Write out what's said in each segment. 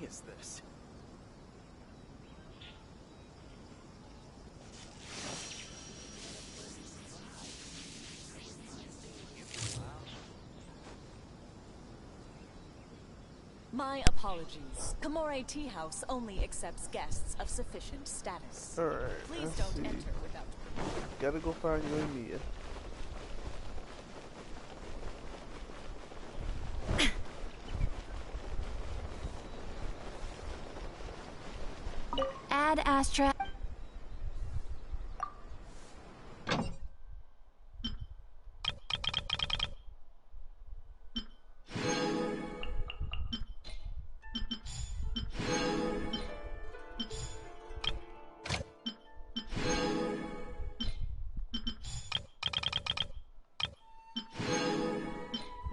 is this? My apologies. Kamore Tea House only accepts guests of sufficient status. Alright, Please don't enter without permission. Gotta go find you and Mia. Ad Astra.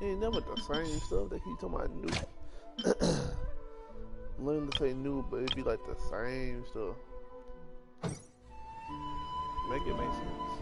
Ain't never the same stuff. They keep talking about new. Learn to say new, but it'd be like the same stuff. Make it make sense.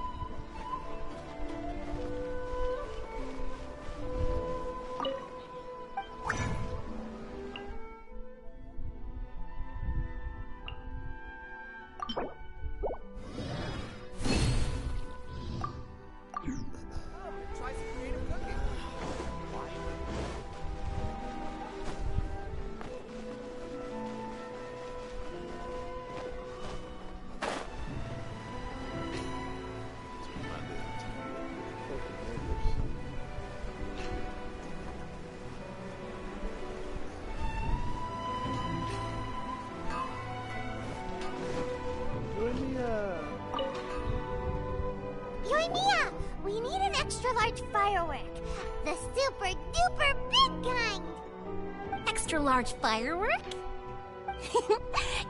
We need an extra large firework. The super duper big kind. Extra large firework?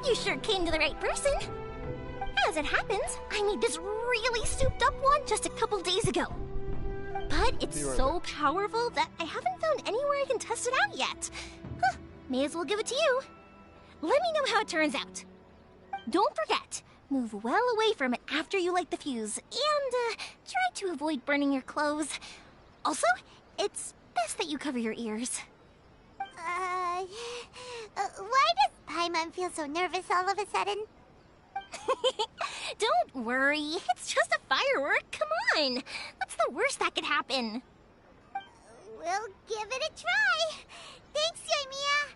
You sure came to the right person. As it happens, I made this really souped up one just a couple days ago. But it's so powerful that I haven't found anywhere I can test it out yet. Huh, may as well give it to you. Let me know how it turns out. Don't forget, move well away from it after you light the fuse, and try to avoid burning your clothes. Also, it's best that you cover your ears. Why does Paimon feel so nervous all of a sudden? Don't worry, it's just a firework, come on! What's the worst that could happen? We'll give it a try. Thanks, Yoimiya.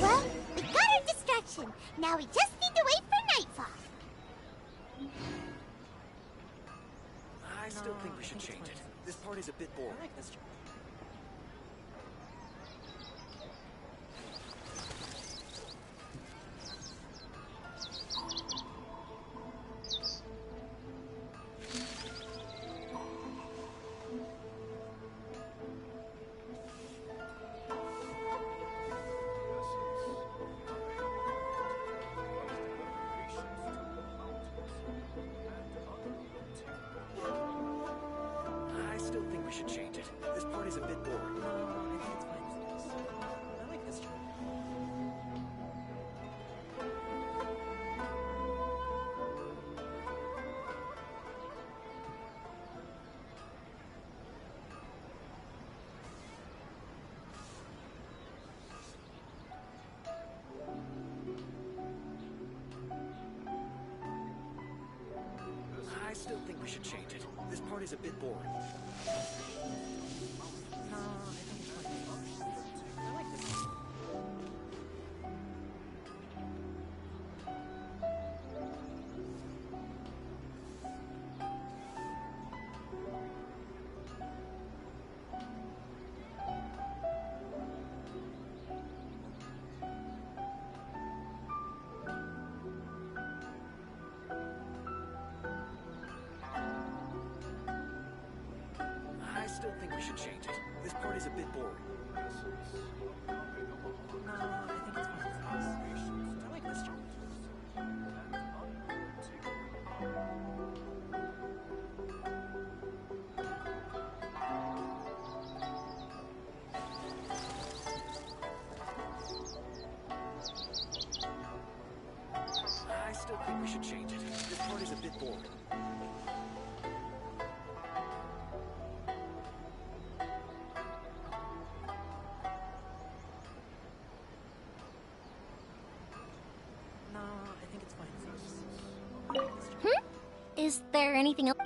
Well, we got our distraction. Now we just need to wait for nightfall. I still think we should change it. This part is a bit boring. I like this. I still think we should change it. This part is a bit boring. No, I think it's fine. I like this. I still think we should change it. This part is a bit boring. No, I think it's fine. I like this job. I still think we should change it. This part is a bit boring. Is there anything else?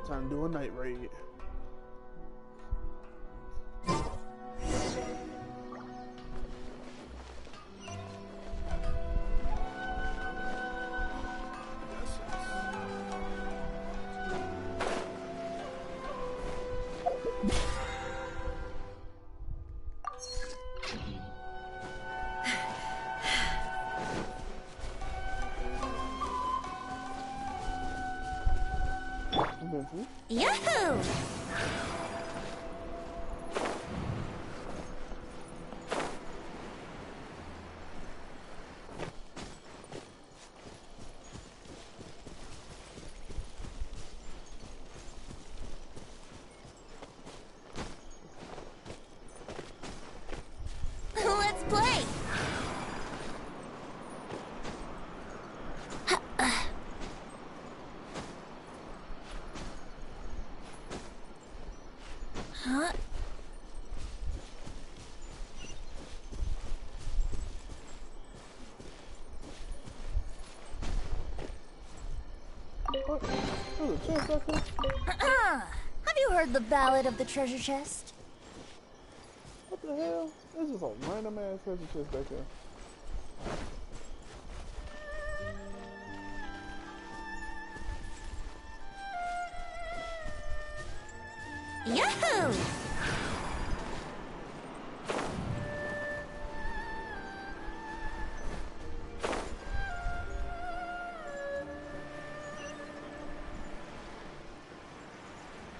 Time to do a night raid. Yahoo! Let's play! Huh? What? There's a chest back there? Have you heard the ballad of the treasure chest? What the hell? There's just a random ass treasure chest back there. Yahoo!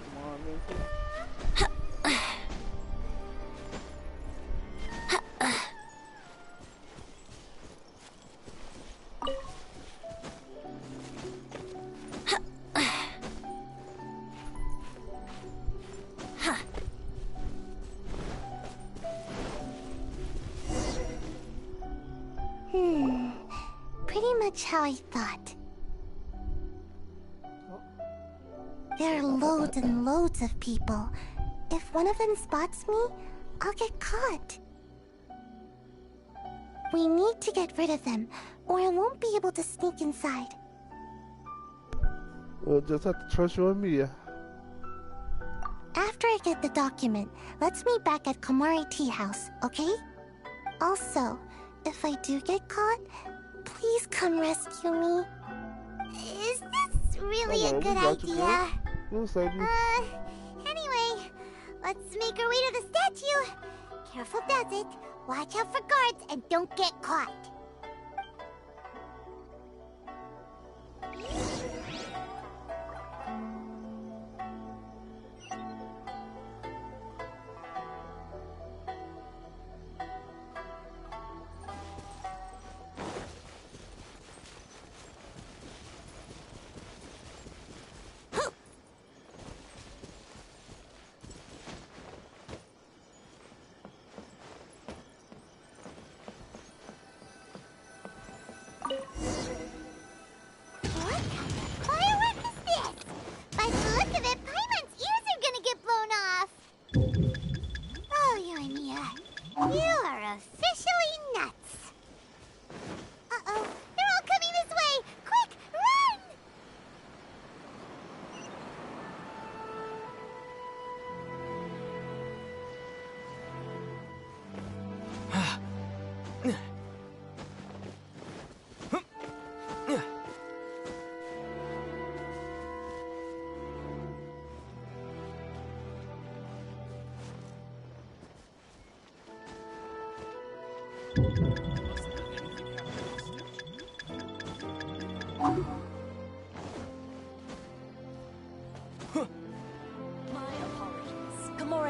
Come on, Vincent. Pretty much how I thought. There are loads and loads of people. If one of them spots me, I'll get caught. We need to get rid of them, or I won't be able to sneak inside. We'll just have to trust you and Mia. After I get the document, let's meet back at Komari Tea House, okay? Also, if I do get caught, please come rescue me. Is this really a good idea? We'll save you. Anyway, let's make our way to the statue. Careful does it. Watch out for guards and don't get caught.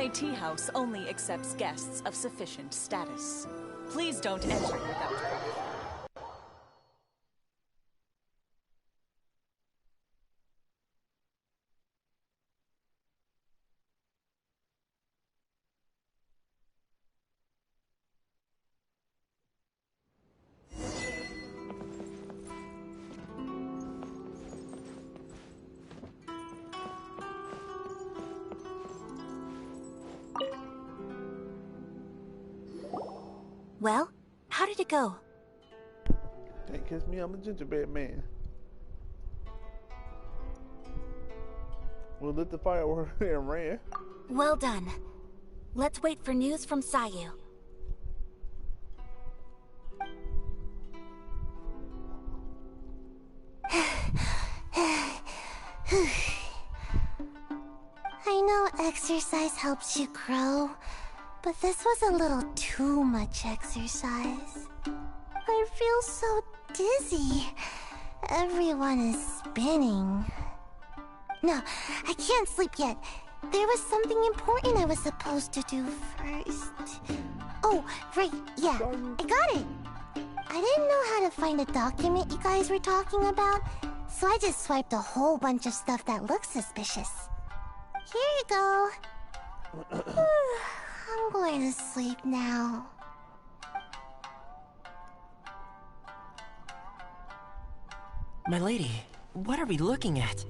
Komore Tea House only accepts guests of sufficient status. Please don't enter without permission. Well, how did it go? Can't kiss me, I'm a gingerbread man. We lit the firework and ran. Well done. Let's wait for news from Sayu. I know exercise helps you grow, but this was a little too much exercise. I feel so dizzy. Everyone is spinning. No, I can't sleep yet. There was something important I was supposed to do first. Oh, right, yeah, I got it. I didn't know how to find a document you guys were talking about, so I just swiped a whole bunch of stuff that looks suspicious. Here you go. I'm going to sleep now. My lady, what are we looking at?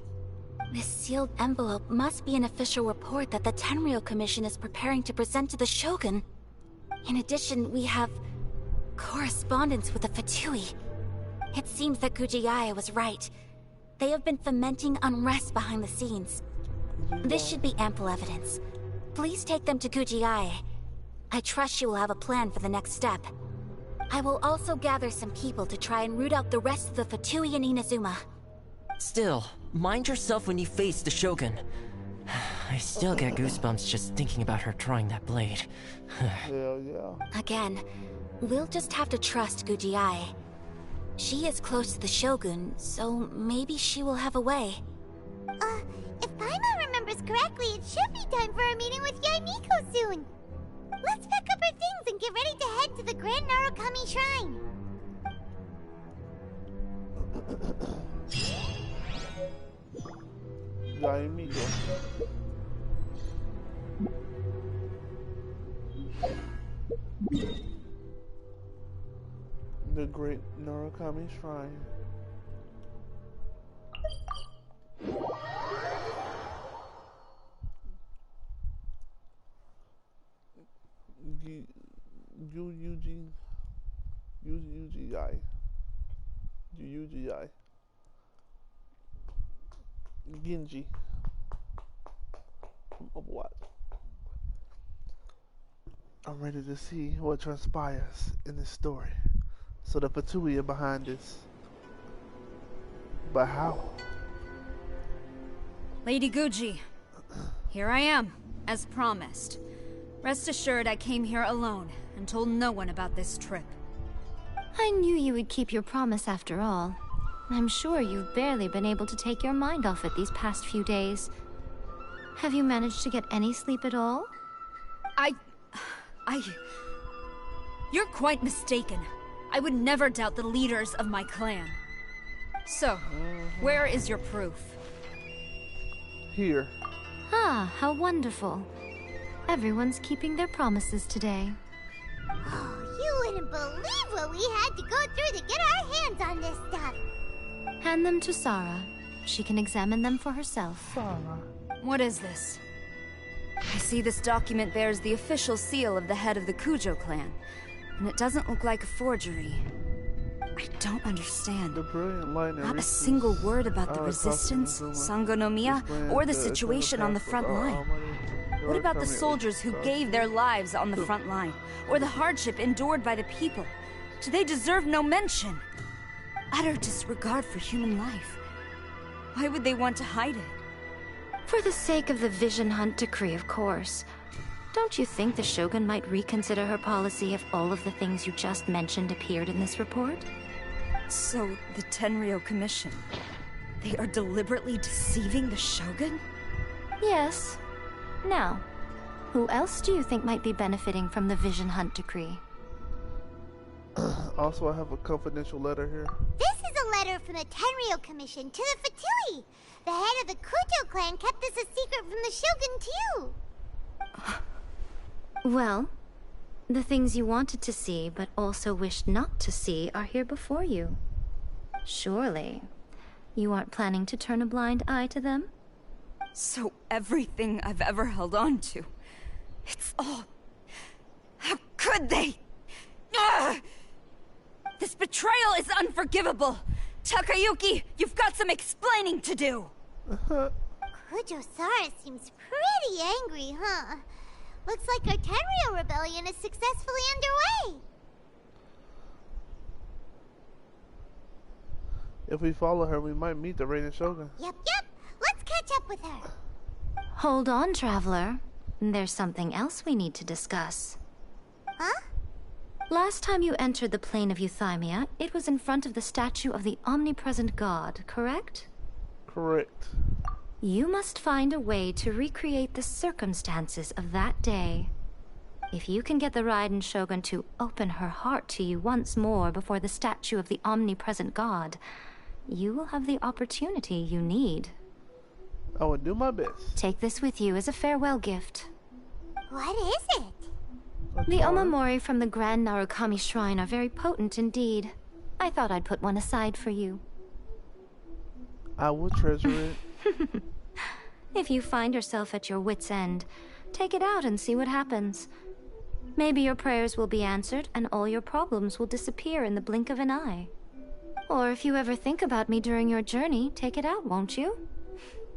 This sealed envelope must be an official report that the Tenryou Commission is preparing to present to the Shogun. In addition, we have correspondence with the Fatui. It seems that Gujiaya was right. They have been fomenting unrest behind the scenes. This should be ample evidence. Please take them to Gujiaya. I trust she will have a plan for the next step. I will also gather some people to try and root out the rest of the Fatui in Inazuma. Still, mind yourself when you face the Shogun. I still get goosebumps just thinking about her drawing that blade. Hell yeah. Again, we'll just have to trust Gujiai. She is close to the Shogun, so maybe she will have a way. If Paimon remembers correctly, it should be time for a meeting with Yaimiko soon. Let's pack up our things and get ready to head to the Grand Narukami Shrine. Yaimiko. The Great Narukami Shrine. UGI. Genji. From Overwatch. I'm ready to see what transpires in this story. So the Fatui are behind this. But how? Lady Guji, here I am, as promised. Rest assured I came here alone and told no one about this trip. I knew you would keep your promise after all. I'm sure you've barely been able to take your mind off it these past few days. Have you managed to get any sleep at all? You're quite mistaken. I would never doubt the leaders of my clan. So, where is your proof? Here. Ah, how wonderful. Everyone's keeping their promises today. Oh, you wouldn't believe what we had to go through to get our hands on this stuff. Hand them to Sarah. She can examine them for herself. What is this? I see this document bears the official seal of the head of the Kujo clan, and it doesn't look like a forgery. I don't understand. The brilliant light Not a single word about the resistance, Sangonomiya, or the situation on the front line. What about the soldiers who gave their lives on the front line, or the hardship endured by the people? Do they deserve no mention? Utter disregard for human life. Why would they want to hide it? For the sake of the Vision Hunt decree, of course. Don't you think the Shogun might reconsider her policy if all of the things you just mentioned appeared in this report? So, the Tenryou Commission, they are deliberately deceiving the Shogun? Yes. Now, Who else do you think might be benefiting from the Vision Hunt decree? Also, I have a confidential letter here. This is a letter from the Tenryou Commission to the Fatui. The head of the Kujo clan kept this a secret from the Shogun, too. Well, the things you wanted to see but also wished not to see are here before you. Surely, you aren't planning to turn a blind eye to them? So everything I've ever held on to, it's all... How could they? Ugh! This betrayal is unforgivable! Takayuki, you've got some explaining to do! Kujo-Sara seems pretty angry, huh? Looks like our Tenryou rebellion is successfully underway. If we follow her, we might meet the reigning Shogun. Yep. Let's catch up with her. Hold on, Traveler. There's something else we need to discuss. Huh? Last time you entered the plane of Euthymia, it was in front of the statue of the omnipresent god, correct? Correct. You must find a way to recreate the circumstances of that day. If you can get the Raiden Shogun to open her heart to you once more before the statue of the omnipresent god, you will have the opportunity you need. I will do my best. Take this with you as a farewell gift. What is it? The Omamori from the Grand Narukami Shrine are very potent indeed. I thought I'd put one aside for you. I will treasure it. If you find yourself at your wit's end, take it out and see what happens. Maybe your prayers will be answered and all your problems will disappear in the blink of an eye. Or if you ever think about me during your journey, take it out, won't you?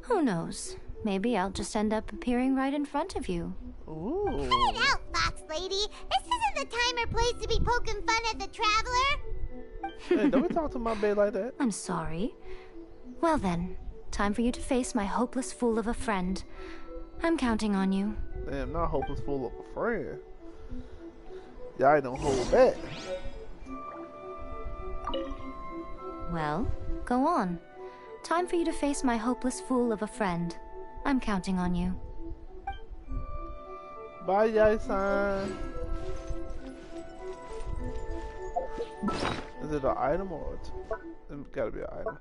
Who knows? Maybe I'll just end up appearing right in front of you. Ooh. Cut it out, Fox Lady. This isn't the time or place to be poking fun at the Traveler. Hey, don't talk to my babe like that. I'm sorry. Well then, time for you to face my hopeless fool of a friend. I'm counting on you. Damn, not hopeless fool of a friend. Y'all don't hold back. Well, go on. Time for you to face my hopeless fool of a friend. I'm counting on you. Bye, Yai-san. Is it an item or it's gotta be an item?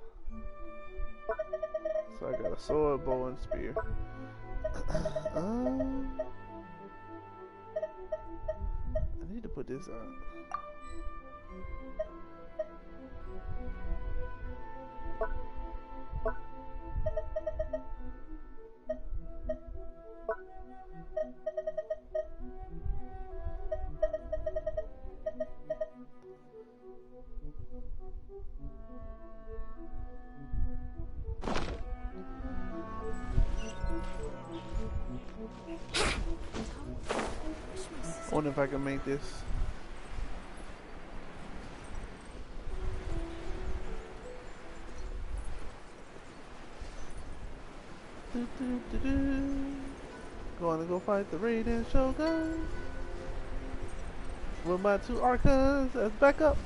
So I got a sword, bow, and spear. I need to put this on. I wonder if I can make this. Going to go fight the Raiden Shogun with my 2 Archons as backup.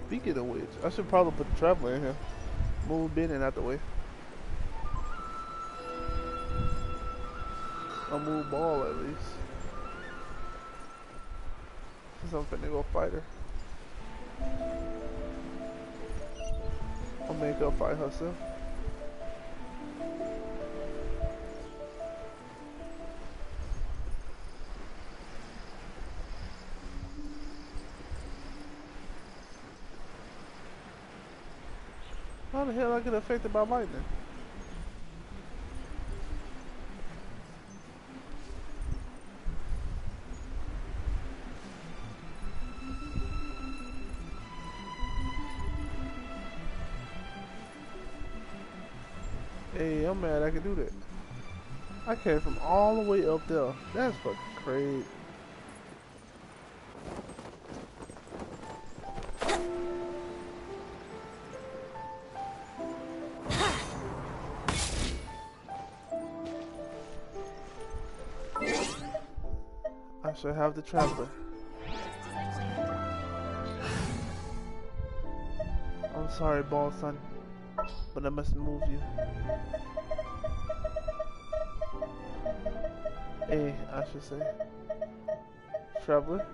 Speaking of which, I should probably put the Traveler in here. Move Ben out the way. I'll move Ball at least. Since I'm finna go fight her. I'll make her fight herself. How the hell I get affected by lightning? Hey, I'm mad I can do that. I came from all the way up there. That's fucking crazy. I should have the Traveler. I'm sorry, Ball Son, but I must move you. I should say. Traveler.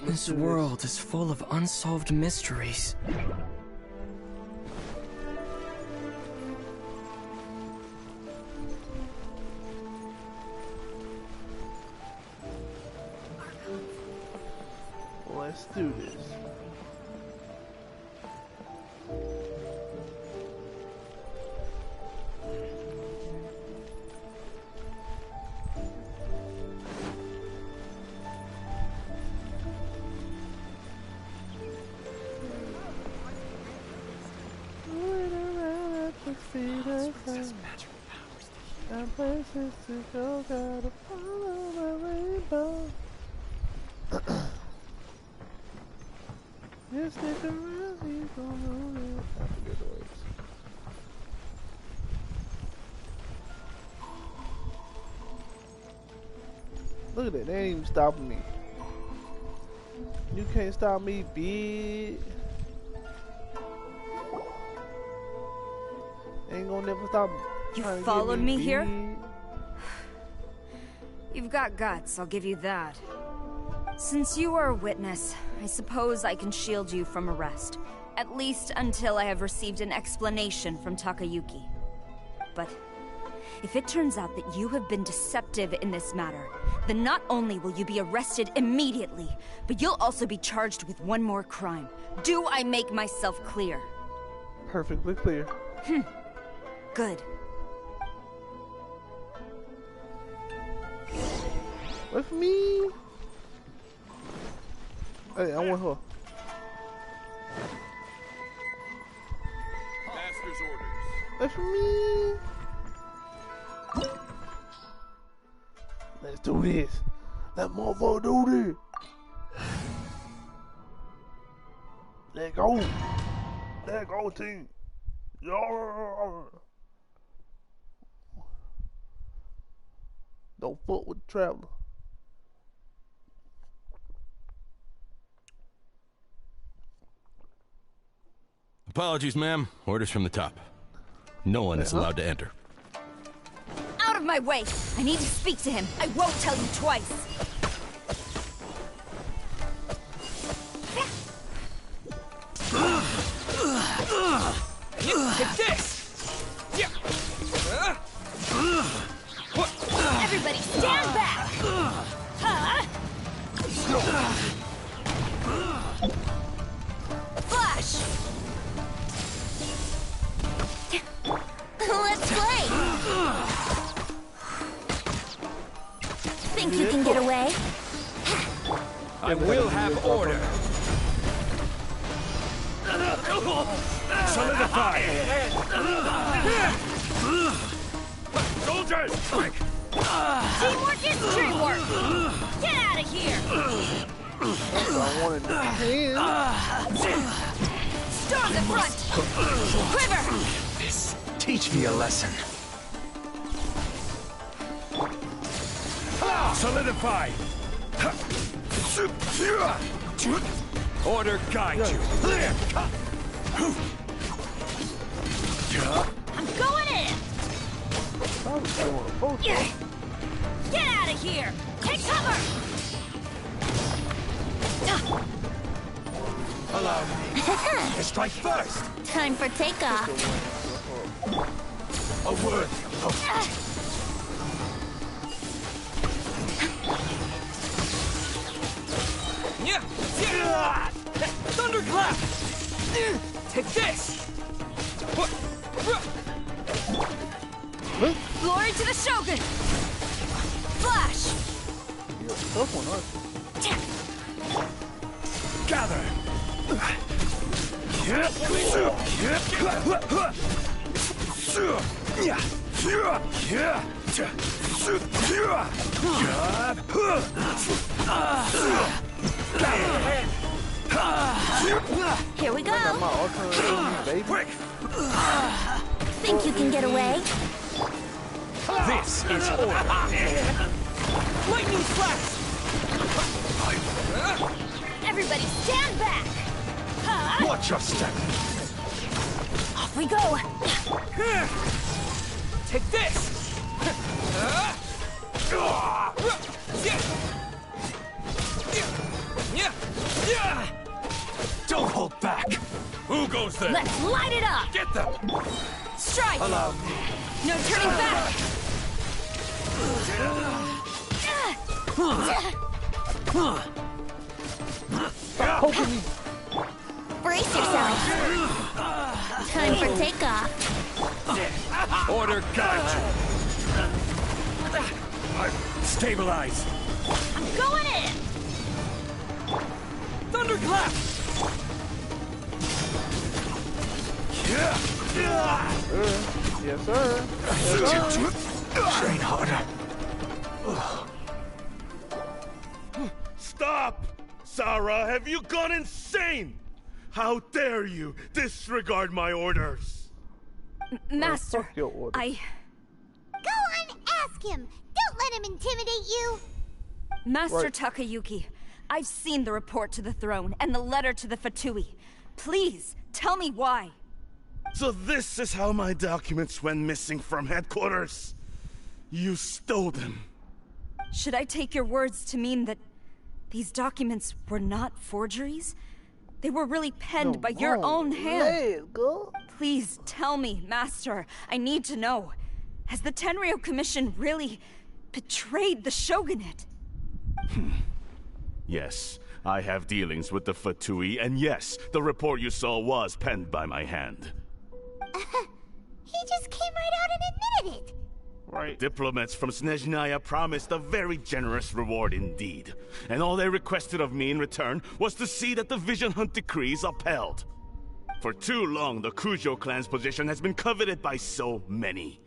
This world is full of unsolved mysteries. Let's do this. Places to go, gotta follow the rainbow. Just stick around, he's gonna live. I forget the words. Look at that, they ain't even stopping me. You can't stop me, bitch. Ain't gonna never stop me. You followed me here? You've got guts, I'll give you that. Since you are a witness, I suppose I can shield you from arrest. At least until I have received an explanation from Takayuki. But if it turns out that you have been deceptive in this matter, then not only will you be arrested immediately, but you'll also be charged with one more crime. Do I make myself clear? Perfectly clear. Good. Wait for me. Hey, I want her. Master's orders. Wait for me. Let's do this. Let motherfucker do this. Let go. Let go, team. Yeah. Don't fuck with the traveler. Apologies, ma'am. Orders from the top. No one is allowed to enter. Out of my way! I need to speak to him. I won't tell you twice. Take this! Everybody stand back! Flash! Let's play! Think you can get away? I will have order. Solidify! Soldiers! Teamwork is teamwork! Get out of here! I wanted to Storm the front! Quiver! Teach me a lesson. Solidify! Order guide you. I'm going in! Get out of here! Take cover! Allow me to strike first. Time for takeoff. A word. Thunderclap! Take this! Glory to the Shogun! Flash! You're a tough one, aren't you? Gather! Here we go. My Archon, baby. Quick! Think you can get away? This is order! Lightning flash! Everybody stand back! Watch your step! Off we go! Take this! them! Let's light it up! Get them! Strike! Allow me. No turning back! Stop poking me. Brace yourself. Time for takeoff. Order guide you. Stabilize. I'm going in! Thunderclap! Yes, sir. Yes, sir. Train harder. Stop! Sarah, have you gone insane? How dare you disregard my orders? Master, fuck your order. I... Go on, ask him. Don't let him intimidate you. Master Right. Takayuki, I've seen the report to the throne and the letter to the Fatui. Please, tell me why. So this is how my documents went missing from headquarters. You stole them. Should I take your words to mean that these documents were not forgeries? They were really penned by your own hand. Leg, girl. Please tell me, Master. I need to know. Has the Tenryo Commission really betrayed the Shogunate? Yes, I have dealings with the Fatui, and yes, the report you saw was penned by my hand. He just came right out and admitted it. Right. Diplomats from Snezhnaya promised a very generous reward indeed, and all they requested of me in return was to see that the Vision Hunt decrees upheld. For too long, the Kujo clan's position has been coveted by so many.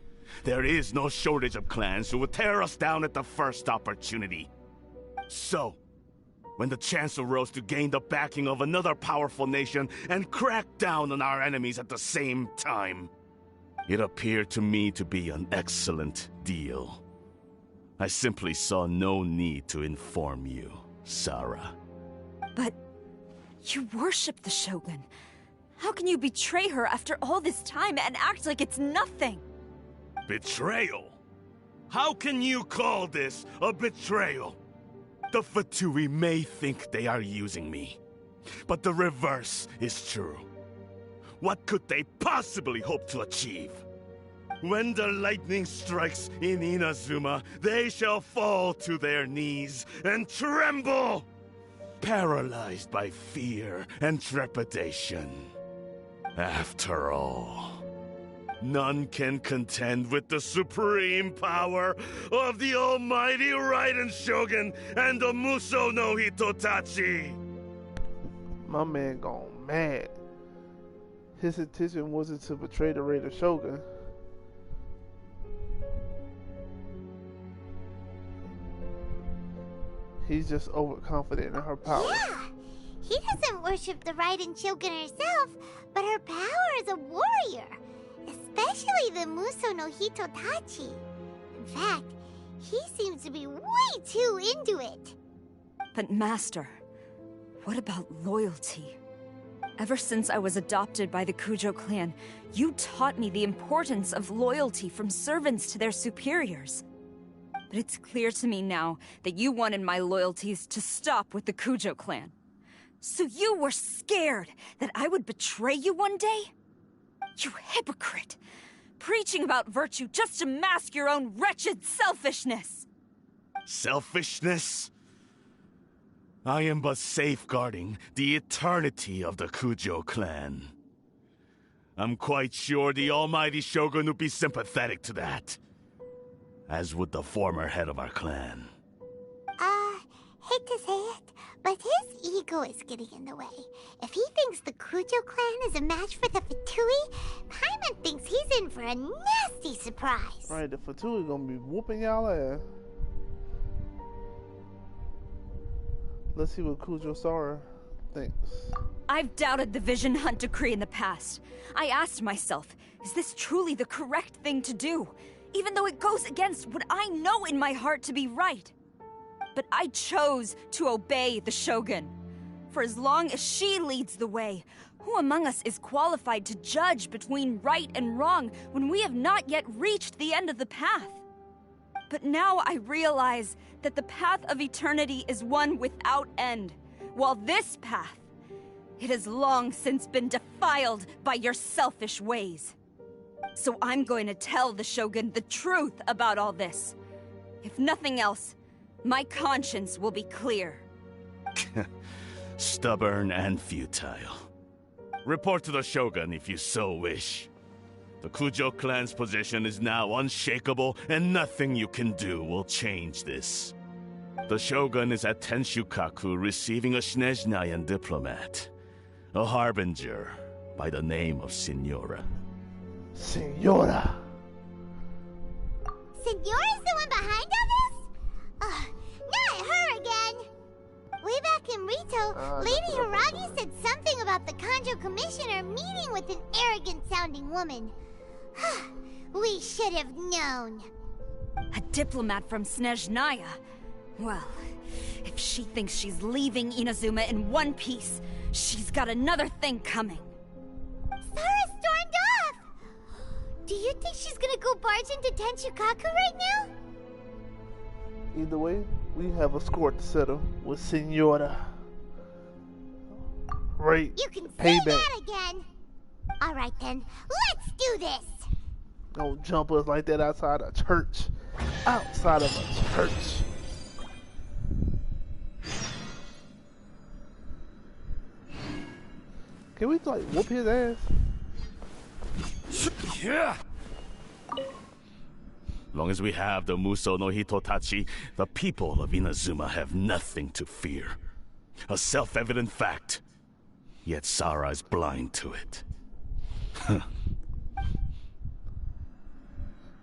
There is no shortage of clans who would tear us down at the first opportunity. So, when the chance arose to gain the backing of another powerful nation and crack down on our enemies at the same time, it appeared to me to be an excellent deal. I simply saw no need to inform you, Sarah. But you worship the Shogun. How can you betray her after all this time and act like it's nothing? Betrayal? How can you call this a betrayal? The Fatui may think they are using me, but the reverse is true. What could they possibly hope to achieve? When the lightning strikes in Inazuma, they shall fall to their knees and tremble, paralyzed by fear and trepidation. After all, none can contend with the supreme power of the almighty Raiden Shogun and the Muso no Hitotachi. My man gone mad. His intention wasn't to betray the Raider Shogun. He's just overconfident in her power. Yeah, he doesn't worship the Raiden Shogun herself, but her power as a warrior, especially the Muso no Hitotachi. In fact, he seems to be way too into it. But Master, what about loyalty? Ever since I was adopted by the Kujo clan, you taught me the importance of loyalty from servants to their superiors. But it's clear to me now that you wanted my loyalties to stop with the Kujo clan. So you were scared that I would betray you one day? You hypocrite! Preaching about virtue just to mask your own wretched selfishness! Selfishness? I am but safeguarding the eternity of the Kujo clan. I'm quite sure the almighty Shogun would be sympathetic to that. As would the former head of our clan. Hate to say it, but his ego is getting in the way. If he thinks the Kujo clan is a match for the Fatui, Paimon thinks he's in for a nasty surprise. Right, the Fatui gonna be whooping y'all ass. Let's see what Kujo Sora thinks. I've doubted the Vision Hunt decree in the past. I asked myself, is this truly the correct thing to do? Even though it goes against what I know in my heart to be right. But I chose to obey the Shogun. For as long as she leads the way, who among us is qualified to judge between right and wrong when we have not yet reached the end of the path? But now I realize that the path of eternity is one without end, while this path It has long since been defiled by your selfish ways. So I'm going to tell the Shogun the truth about all this. If nothing else, my conscience will be clear. Stubborn and futile. Report to the Shogun if you so wish. The Kujo clan's position is now unshakable, and nothing you can do will change this. The Shogun is at Tenshukaku receiving a Snezhnayan diplomat, a harbinger by the name of Signora. Signora! Signora's the one behind all this? Not her again! Way back in Rito, Lady Hiragi said something about the Kanjo Commissioner meeting with an arrogant-sounding woman. We should have known. A diplomat from Snezhnaya? Well, if she thinks she's leaving Inazuma in one piece, she's got another thing coming. Sara stormed off! Do you think she's gonna go barge into Tenshukaku right now? Either way, we have a score to settle with Signora. Right. You can Payback. say that again. Alright then, let's do this! Don't jump us like that outside a church. Outside of a church. Can we like whoop his ass? Yeah. Long as we have the Muso no Hitotachi, the people of Inazuma have nothing to fear. A self-evident fact. Yet Sara is blind to it.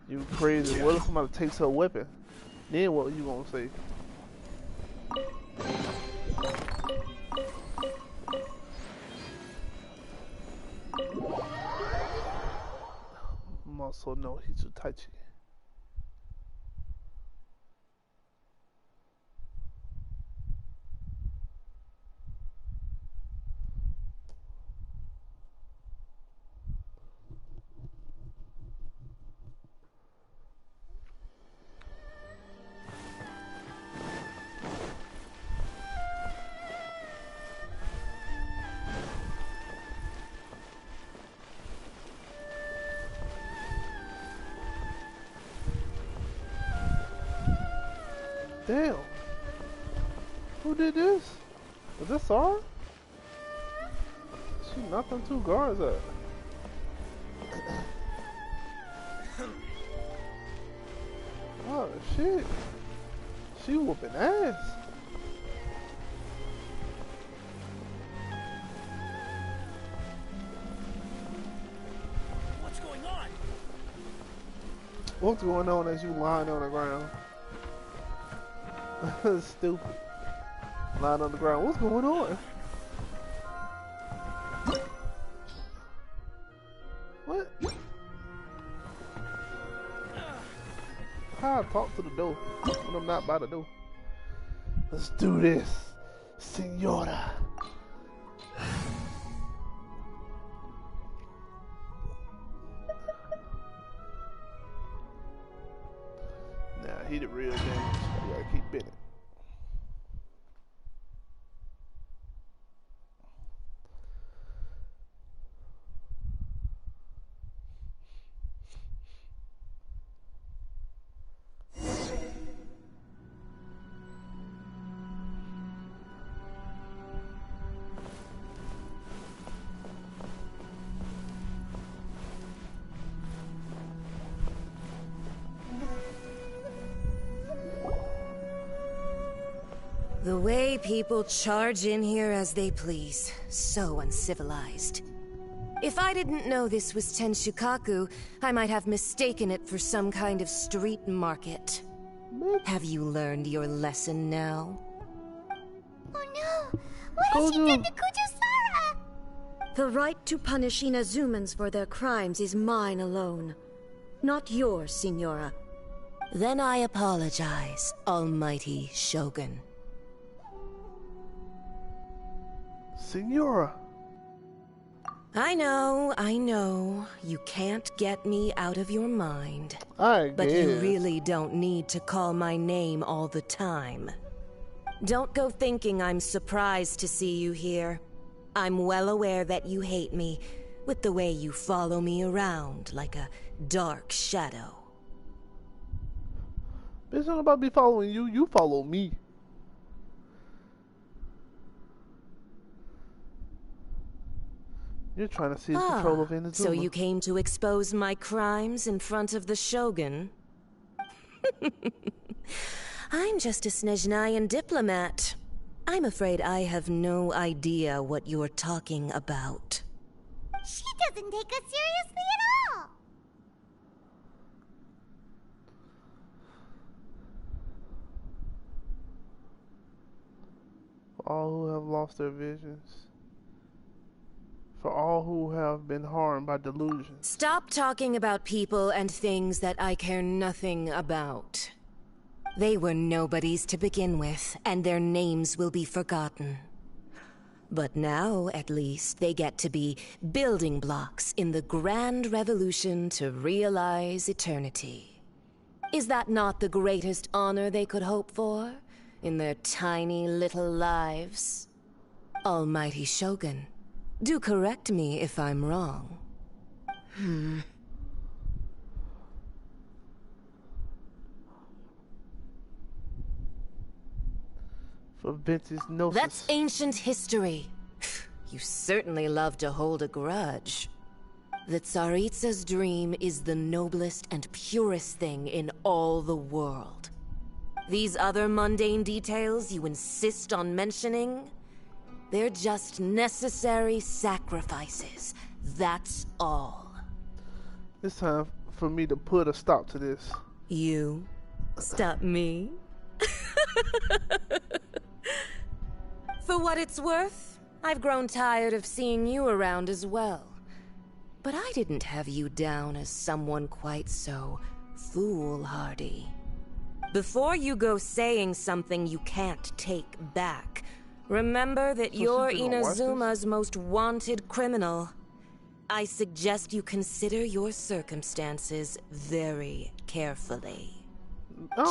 You crazy. What if somebody takes her weapon? Then what you gonna say? Muscle no Hitsutachi. Damn. Who did this? Was this Sara? She knocked them two guards out. Oh shit. She whooping ass. What's going on? What's going on as you lying on the ground? Stupid. Lying on the ground. What's going on? What? How I talk to the door when I'm not by the door? Let's do this, Signora. Nah, he the real game. You gotta keep bidding. The way people charge in here as they please. So uncivilized. If I didn't know this was Tenshukaku, I might have mistaken it for some kind of street market. Have you learned your lesson now? Oh no! What has she done to Kujo-Sara? The right to punish Inazumans for their crimes is mine alone. Not yours, Signora. Then I apologize, Almighty Shogun. Signora. I know. You can't get me out of your mind. But you really don't need to call my name all the time. Don't go thinking I'm surprised to see you here. I'm well aware that you hate me, with the way you follow me around like a dark shadow. It's not about me following you, you follow me. You're trying to seize control of Inazuma. So you came to expose my crimes in front of the Shogun? I'm just a Snezhnayan diplomat. I'm afraid I have no idea what you're talking about. She doesn't take us seriously at all! For all who have lost their visions. For all who have been harmed by delusions. Stop talking about people and things that I care nothing about. They were nobodies to begin with, and their names will be forgotten. But now, at least, they get to be building blocks in the grand revolution to realize eternity. Is that not the greatest honor they could hope for in their tiny little lives? Almighty Shogun, do correct me if I'm wrong. For Vince's gnosis. That's ancient history. You certainly love to hold a grudge. The Tsaritsa's dream is the noblest and purest thing in all the world. These other mundane details you insist on mentioning, they're just necessary sacrifices. That's all. It's time for me to put a stop to this. You? Stop me? For what it's worth, I've grown tired of seeing you around as well. But I didn't have you down as someone quite so foolhardy. Before you go saying something you can't take back, remember that you're Inazuma's most wanted criminal. I suggest you consider your circumstances very carefully.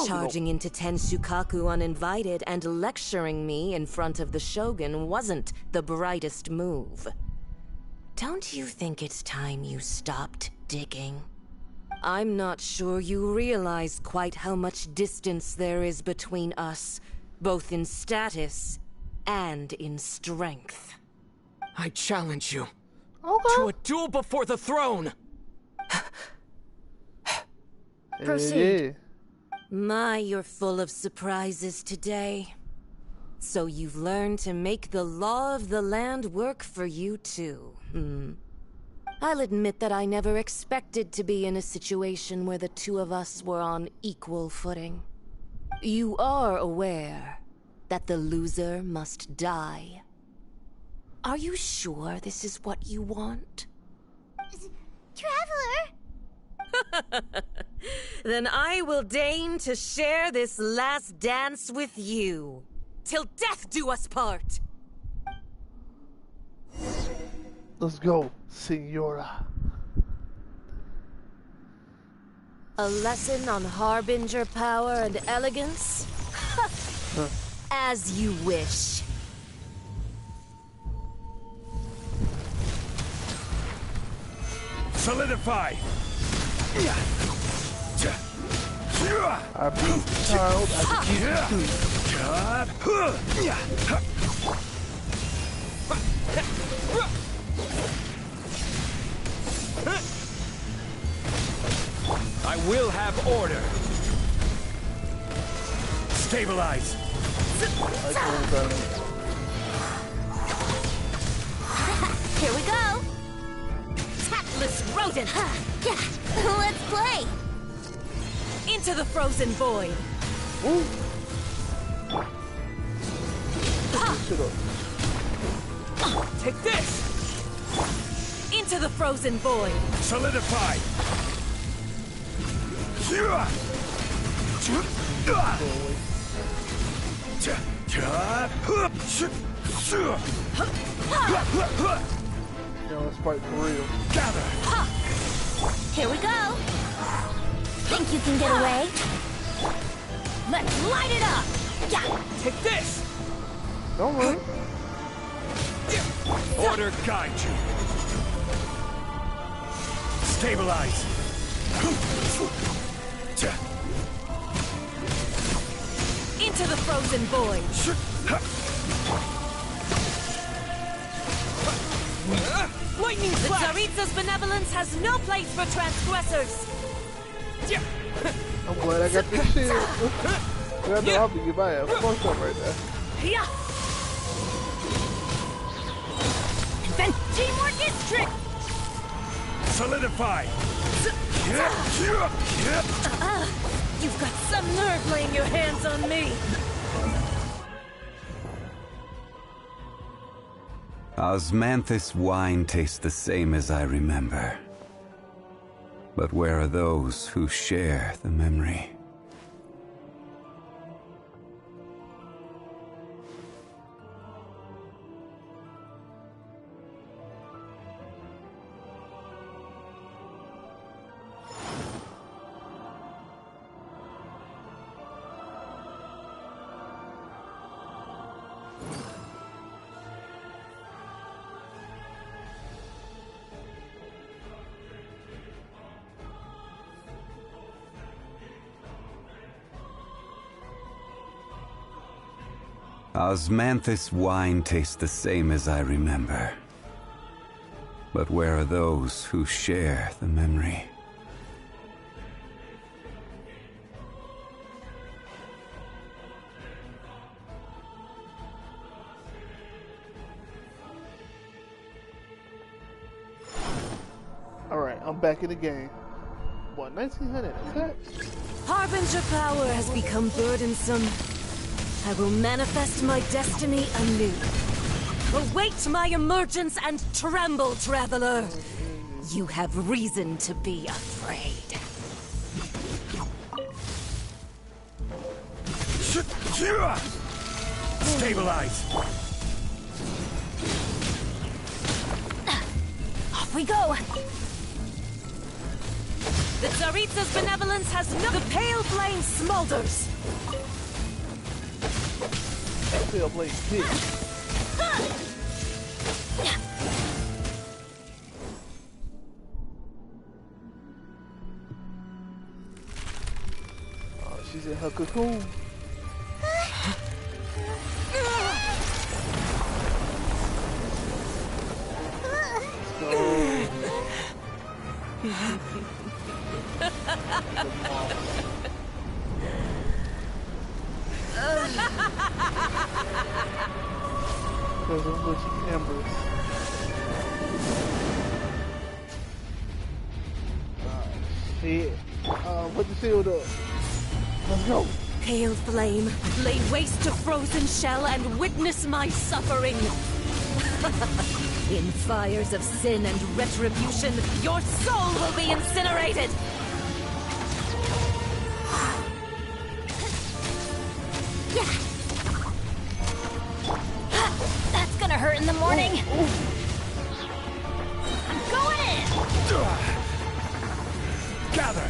Charging into Tenshukaku uninvited and lecturing me in front of the Shogun wasn't the brightest move. Don't you think it's time you stopped digging? I'm not sure you realize quite how much distance there is between us, both in status and in strength. I challenge you to a duel before the throne! Proceed. My, you're full of surprises today. So you've learned to make the law of the land work for you too, I'll admit that I never expected to be in a situation where the two of us were on equal footing. You are aware that the loser must die. Are you sure this is what you want? Traveler! Then I will deign to share this last dance with you. Till death do us part! Let's go, Senora. A lesson on Harbinger power and elegance? As you wish. Solidify! I beat the child, I beat you too. I will have order. Stabilize. Here we go! Tactless rodent! Let's play! Into the frozen void! Ooh. Take this! Into the frozen void! Solidify! Now let's fight for real. Gather! Here we go! Think you can get away? Let's light it up! Yeah! Take this! Don't run. Order guide you. Stabilize. Into the frozen void. Lightning The flash! Tsaritsa's benevolence has no place for transgressors. I'm glad I got this shield. I know I'll be getting my ass fucked up right now. Then teamwork is trick. Solidify. You've got some nerve laying your hands on me. Osmanthus wine tastes the same as I remember. But where are those who share the memory? Osmanthus wine tastes the same as I remember. But where are those who share the memory? Alright, I'm back in the game. What, 1900 attack? Harbinger power has become burdensome. I will manifest my destiny anew. Await my emergence and tremble, traveler. You have reason to be afraid. Stabilize. Off we go. The Tsaritsa's benevolence has no... The pale flame smolders. Pale blade hit. Oh, she's in her cocoon. Because of glitchy embers. Shit. Put the shield up. Let's go. Pale flame, lay waste to frozen shell and witness my suffering. In fires of sin and retribution, your soul will be incinerated. That's gonna hurt in the morning. I'm going in. Gather.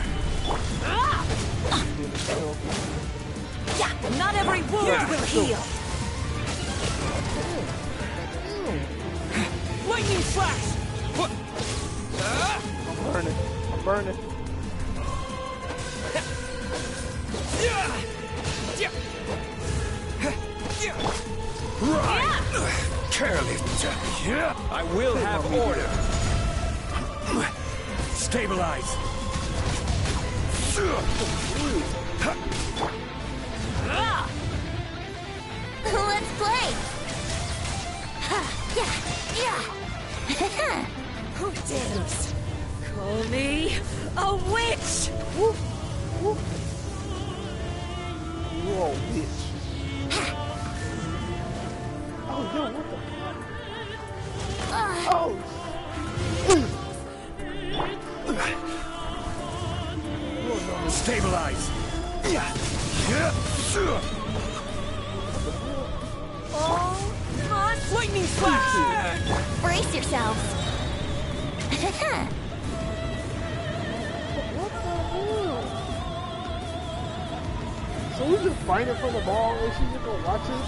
Not every wound will heal. Lightning flash! I'm burning. I'm burning. Right. Careless. I will have order. Stabilize. Let's play. Who dares call me a witch? You are a witch. Oh, yo, what the fuck? Oh! Stabilize. Lightning flash! Brace yourselves. What the hell? So we just fighting from the ball and she's just gonna watch us?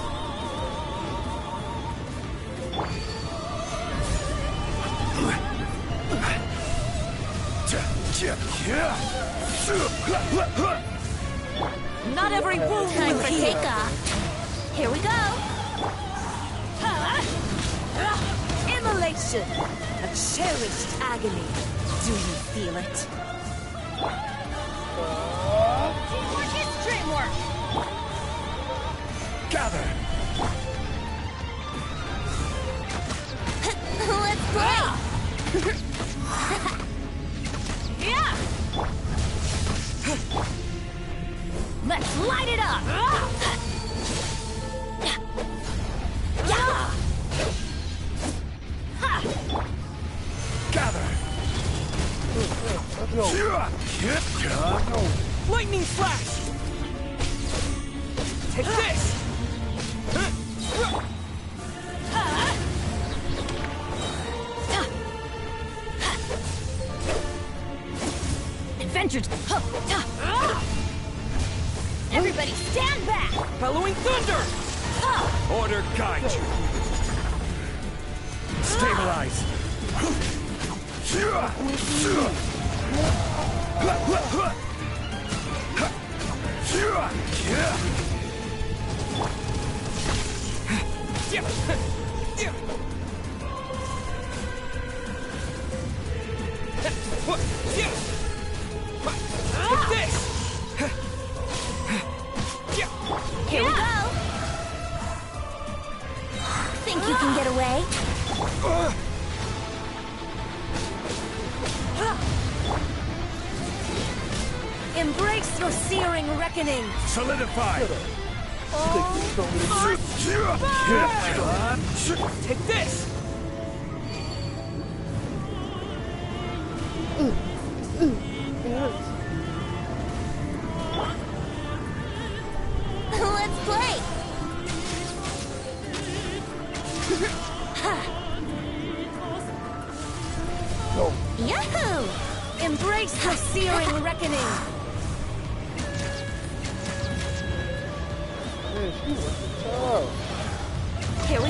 Not every wound Time will for heal. takeoff. Here we go. Immolation! A cherished agony. Do you feel it? Teamwork is dreamwork. Gather! Let's play. Yeah! Let's light it up. Gather! Lightning flash! Take this! Adventures! Everybody stand back. Bellowing thunder! Order guide you! Stabilize! Take this! Here we go. Think you can get away? Embrace your searing reckoning! Solidify! Take this! Let's play. Yahoo! Embrace your searing reckoning! Man, she was tough. Here we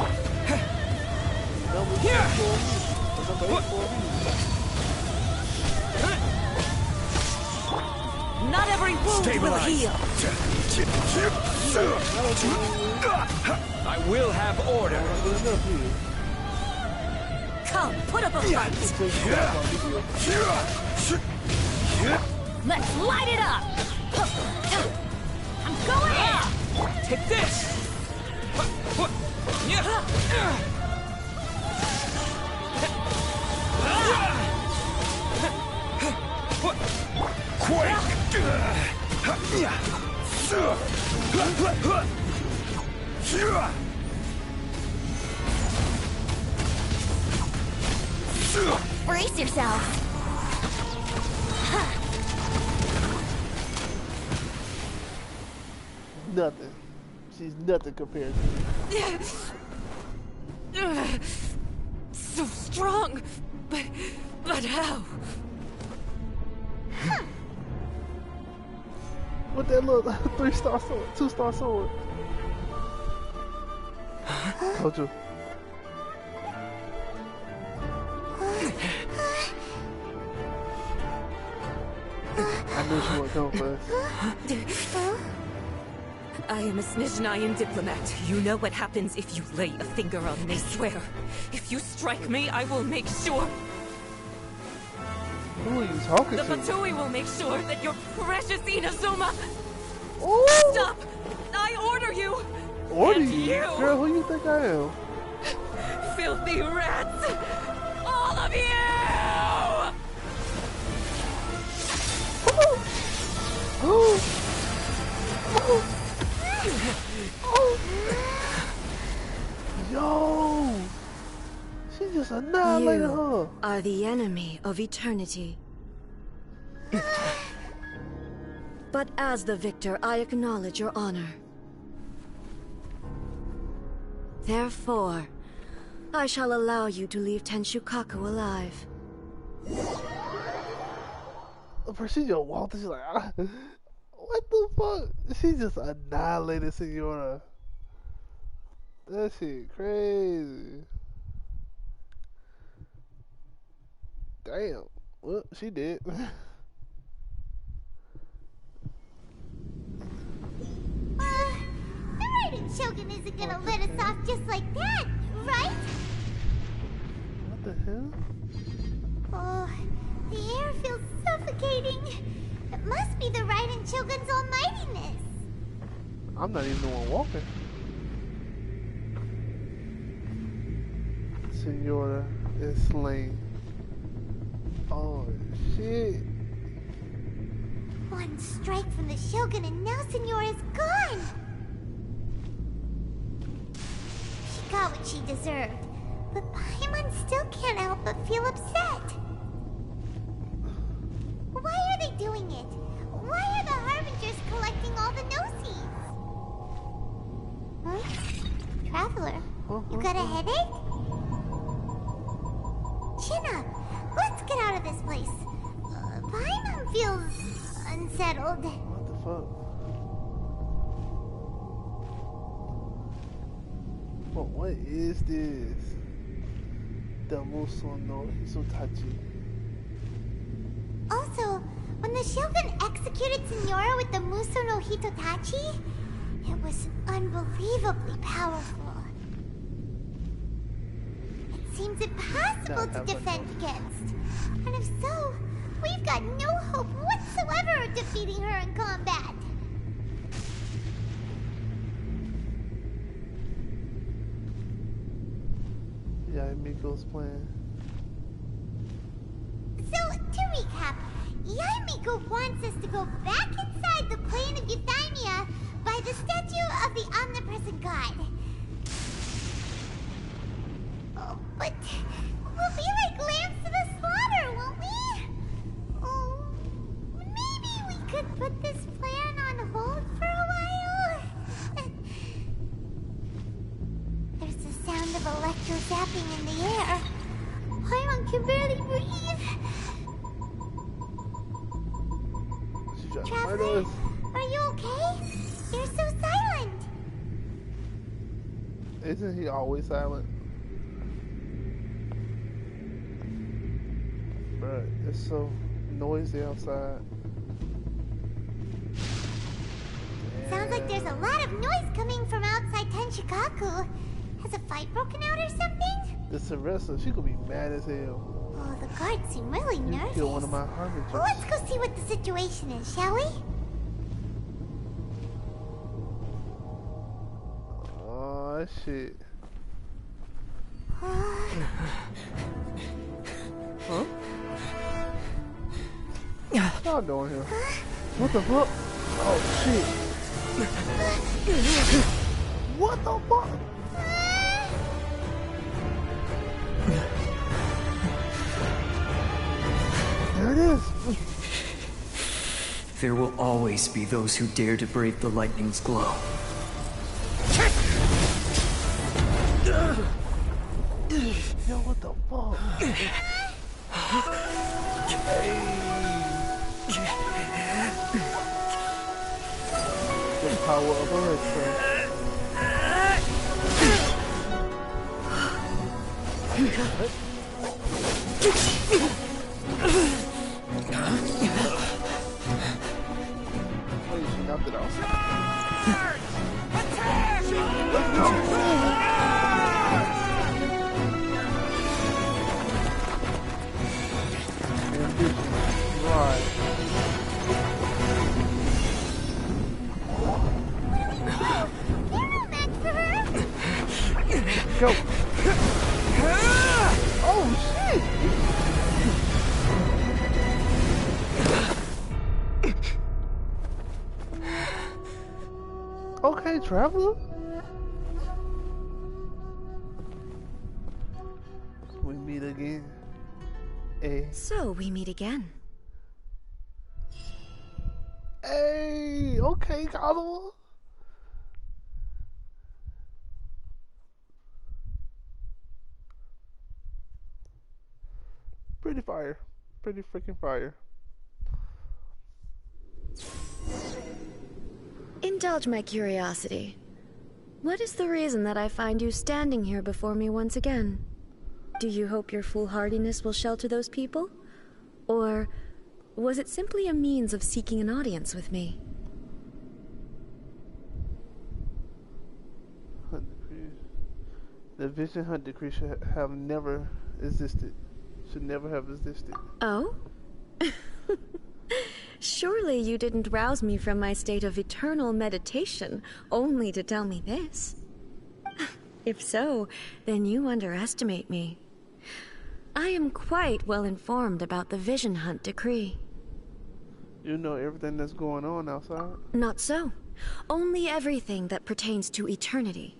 Here! Not every wound will heal! I will have order. Come, put up a fight! Let's light it up. I'm going in. Take this! Brace yourself. Nothing. She's nothing compared to me. So strong! But how? With that little 3-star sword, 2-star sword. Kojo. I knew she would come first. I am a Snezhnayan diplomat. You know what happens if you lay a finger on me, swear. If you strike me, I will make sure. Who are you talking The to? Fatui will make sure that your precious Inazuma... Ooh. Stop! I order you! Order And you? Girl, who you think I am? Filthy rats! All of you! Yo! She just annihilated her. You are the enemy of eternity. But as the victor, I acknowledge your honor. Therefore, I shall allow you to leave Tenshukaku alive. She just walked and she's like, ah, what the fuck? She just annihilated Senora. That shit crazy. Damn. Well, she did. Shogun isn't gonna let us off just like that, right? What the hell? Oh, the air feels suffocating. It must be the Raiden Shogun's almightiness. I'm not even the one walking. Senora is slain. Oh shit. One strike from the Shogun and now Senora's gone. She got what she deserved, but Paimon still can't help but feel upset. Why are they doing it? Why are the Harbingers collecting all the no-seeds? Huh? Traveler, you got a headache? Chin up. Let's get out of this place. Paimon feels unsettled. What the fuck? But what is this? The Muso no Hisutachi. Also, when the Shogun executed Senora with the Muso no Hitotachi, it was unbelievably powerful. It seems impossible to defend against. And if so, we've got no hope whatsoever of defeating her in combat. Yeah, Miko's plan. So, to recap, Yaimiko wants us to go back inside the plane of Euthymia by the statue of the omnipresent god. Oh, but we'll be like lambs to the slaughter, won't we? Oh, maybe we could put this plan on hold for a while? There's the sound of electro zapping in the air. Paimon can barely breathe. Traveler, are you okay? You're so silent. Isn't he always silent? Bruh, it's so noisy outside. Sounds like there's a lot of noise coming from outside Tenshikaku. Has a fight broken out or something? This Saressa, she could be mad as hell. Oh, the guards seem really nervous. Kill one of my Harbingers. Well, let's go see what the situation is, shall we? Oh, shit. Huh? What y'all doing here? What the fuck? Oh, shit. What the fuck? There it is. There will always be those who dare to brave the lightning's glow. Yo, what the fuck? The power of Electro. Wait, she knocked it off. Attack! Let's go! Right. Go. Oh shit! Okay, traveler. We meet again. So we meet again. Hey, okay, Kazuha. Pretty fire. Pretty freaking fire. Indulge my curiosity. What is the reason that I find you standing here before me once again? Do you hope your foolhardiness will shelter those people? Or was it simply a means of seeking an audience with me? The Vision Hunt decree should have never existed. Should never have existed. Oh? Surely you didn't rouse me from my state of eternal meditation only to tell me this. If so, then you underestimate me. I am quite well informed about the Vision Hunt decree. You know everything that's going on outside? Not so. Only everything that pertains to eternity.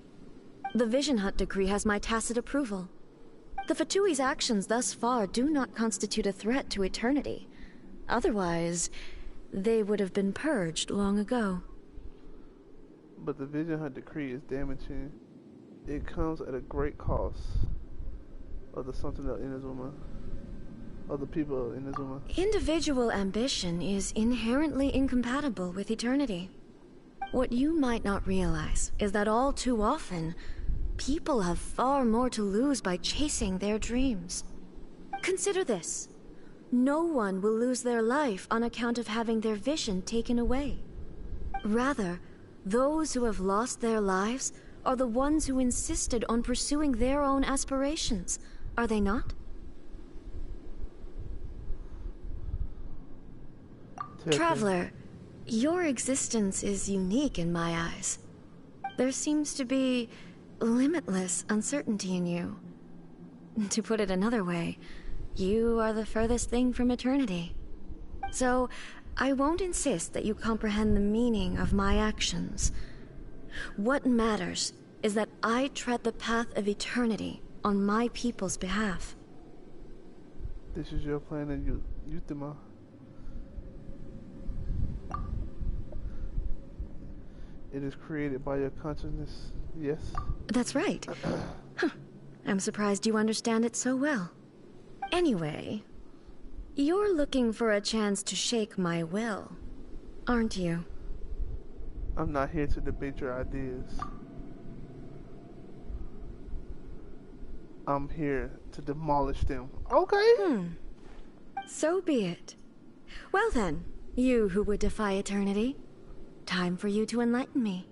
The Vision Hunt decree has my tacit approval. The Fatui's actions thus far do not constitute a threat to eternity. Otherwise, they would have been purged long ago. But the Vision Hunt decree is damaging. It comes at a great cost of the something of Inazuma, of the people of Inazuma. Individual ambition is inherently incompatible with eternity. What you might not realize is that all too often, people have far more to lose by chasing their dreams. Consider this. No one will lose their life on account of having their vision taken away. Rather, those who have lost their lives are the ones who insisted on pursuing their own aspirations, are they not? Traveler, your existence is unique in my eyes. There seems to be limitless uncertainty in you. To put it another way, you are the furthest thing from eternity. So, I won't insist that you comprehend the meaning of my actions. What matters is that I tread the path of eternity on my people's behalf. This is your plan in Yutima. It is created by your consciousness, yes? That's right. Huh. I'm surprised you understand it so well. Anyway, you're looking for a chance to shake my will, aren't you? I'm not here to debate your ideas. I'm here to demolish them. Okay. So be it. Well then, you who would defy eternity, time for you to enlighten me.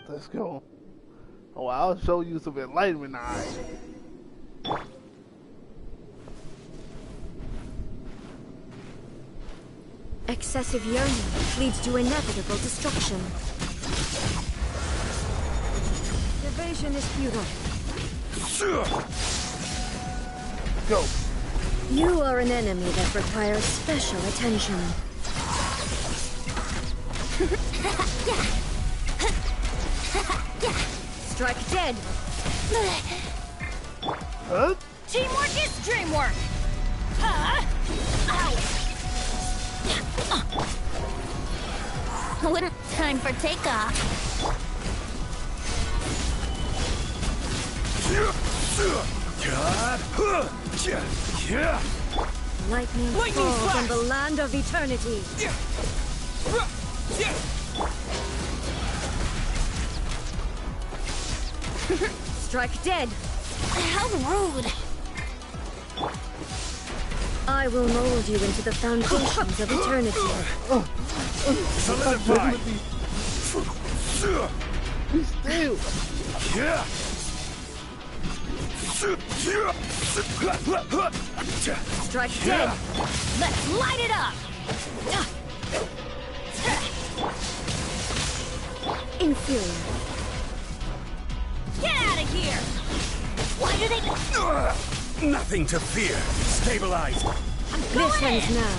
Let's go. Oh, I'll show you some enlightenment, alright. Excessive yearning leads to inevitable destruction. Evasion is futile. Go. You are an enemy that requires special attention. Strike dead. Huh? Teamwork is dreamwork. What time for takeoff? Lightning falls on the land of eternity. Strike dead. How rude. I will mold you into the foundations of eternity. Solidify. Be still. Strike dead. Let's light it up. Inferior. Get out of here. Why do they... Nothing to fear. Stabilize. This ends now.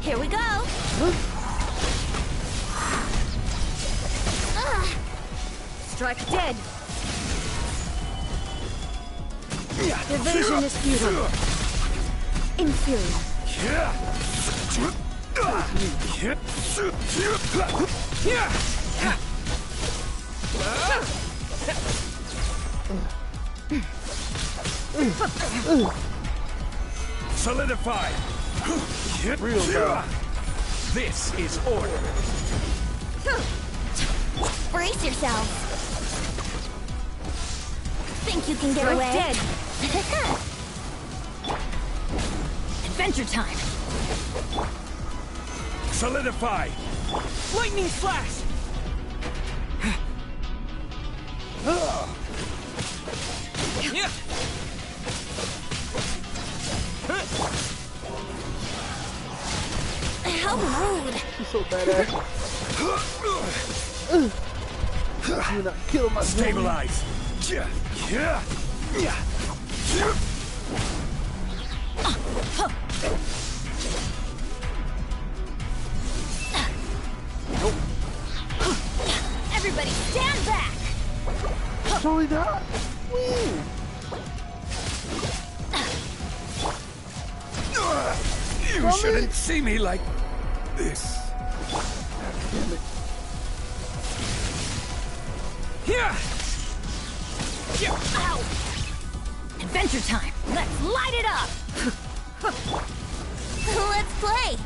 Here we go. Strike dead. Evasion is futile. Inferior. Solidify. Real bad. This is order. Brace yourselves. Think you can get Strike away? dead. Adventure time. Solidify. Lightning slash! How rude! She's so badass. You're not killing my Stabilize. Everybody stand back! Totally not. You shouldn't see me like this. Damn it. Ow! Adventure time! Let's light it up! Let's play!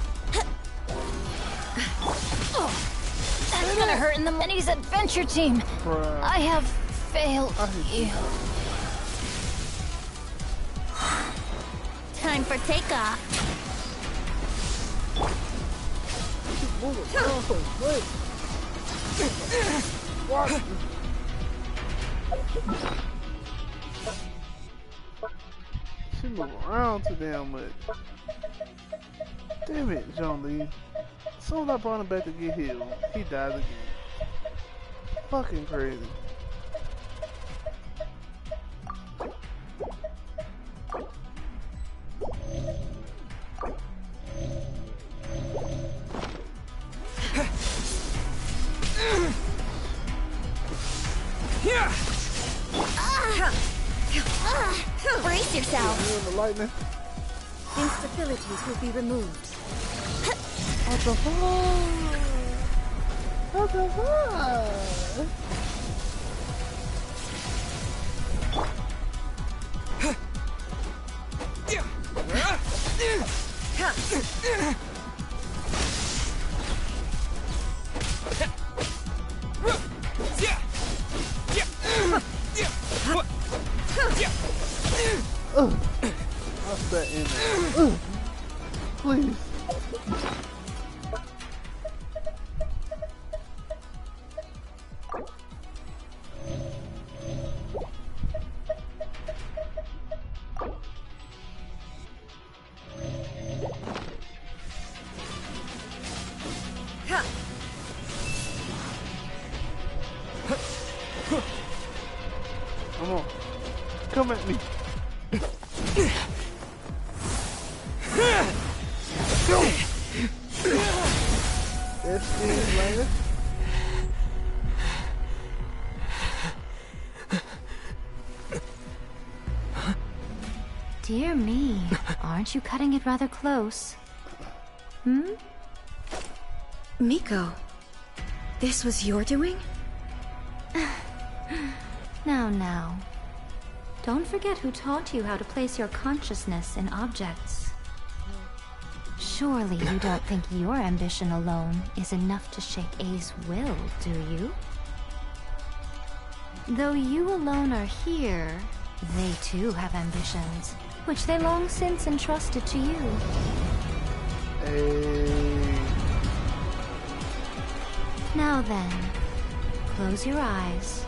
That's gonna hurt in the Minnie's adventure team. Bruh. I have failed you. Time for takeoff. What? She move around too damn much. Damn it, John Lee. As soon as I brought him back to get healed, he died again. Fucking crazy. Brace yourself. You in the lightning? Instabilities will be removed. What the fuck? What the fuck? What's that in there? Please. Come on. Come at me. Go! This is later. Dear me, aren't you cutting it rather close? Hmm? Miko, this was your doing? Now. Don't forget who taught you how to place your consciousness in objects. Surely you don't think your ambition alone is enough to shake A's will, do you? Though you alone are here, they too have ambitions, which they long since entrusted to you. Now then, close your eyes.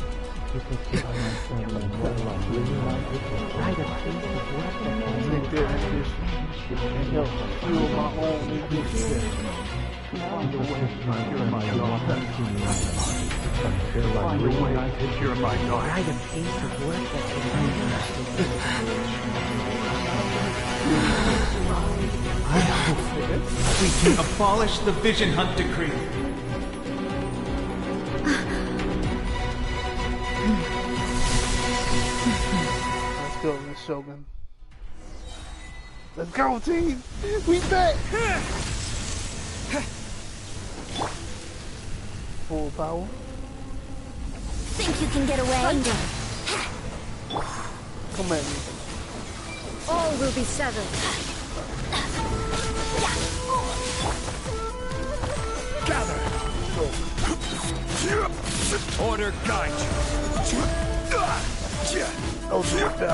We can abolish the Vision Hunt Decree. Let's go, Miss Shogun. Let's go, team! We back! Full power. Think you can get away? Come at me. All will be severed. Gather! Order guide you.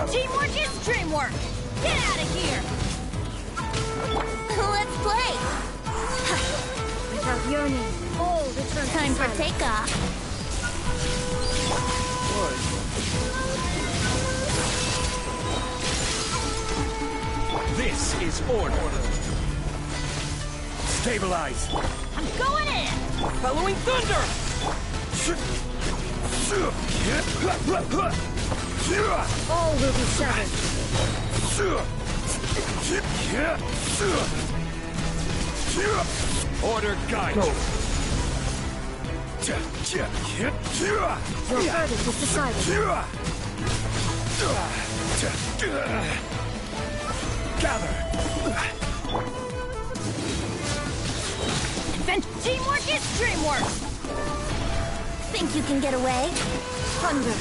Teamwork is dreamwork! Get out of here! Let's play! Without yearning, all return. Time for takeoff. This is order. Stabilize. I'm going in! Bellowing thunder! All will be shattered. Order guide. Your verdict is decided. Gather. Teamwork is dreamwork! Think you can get away? Thunder.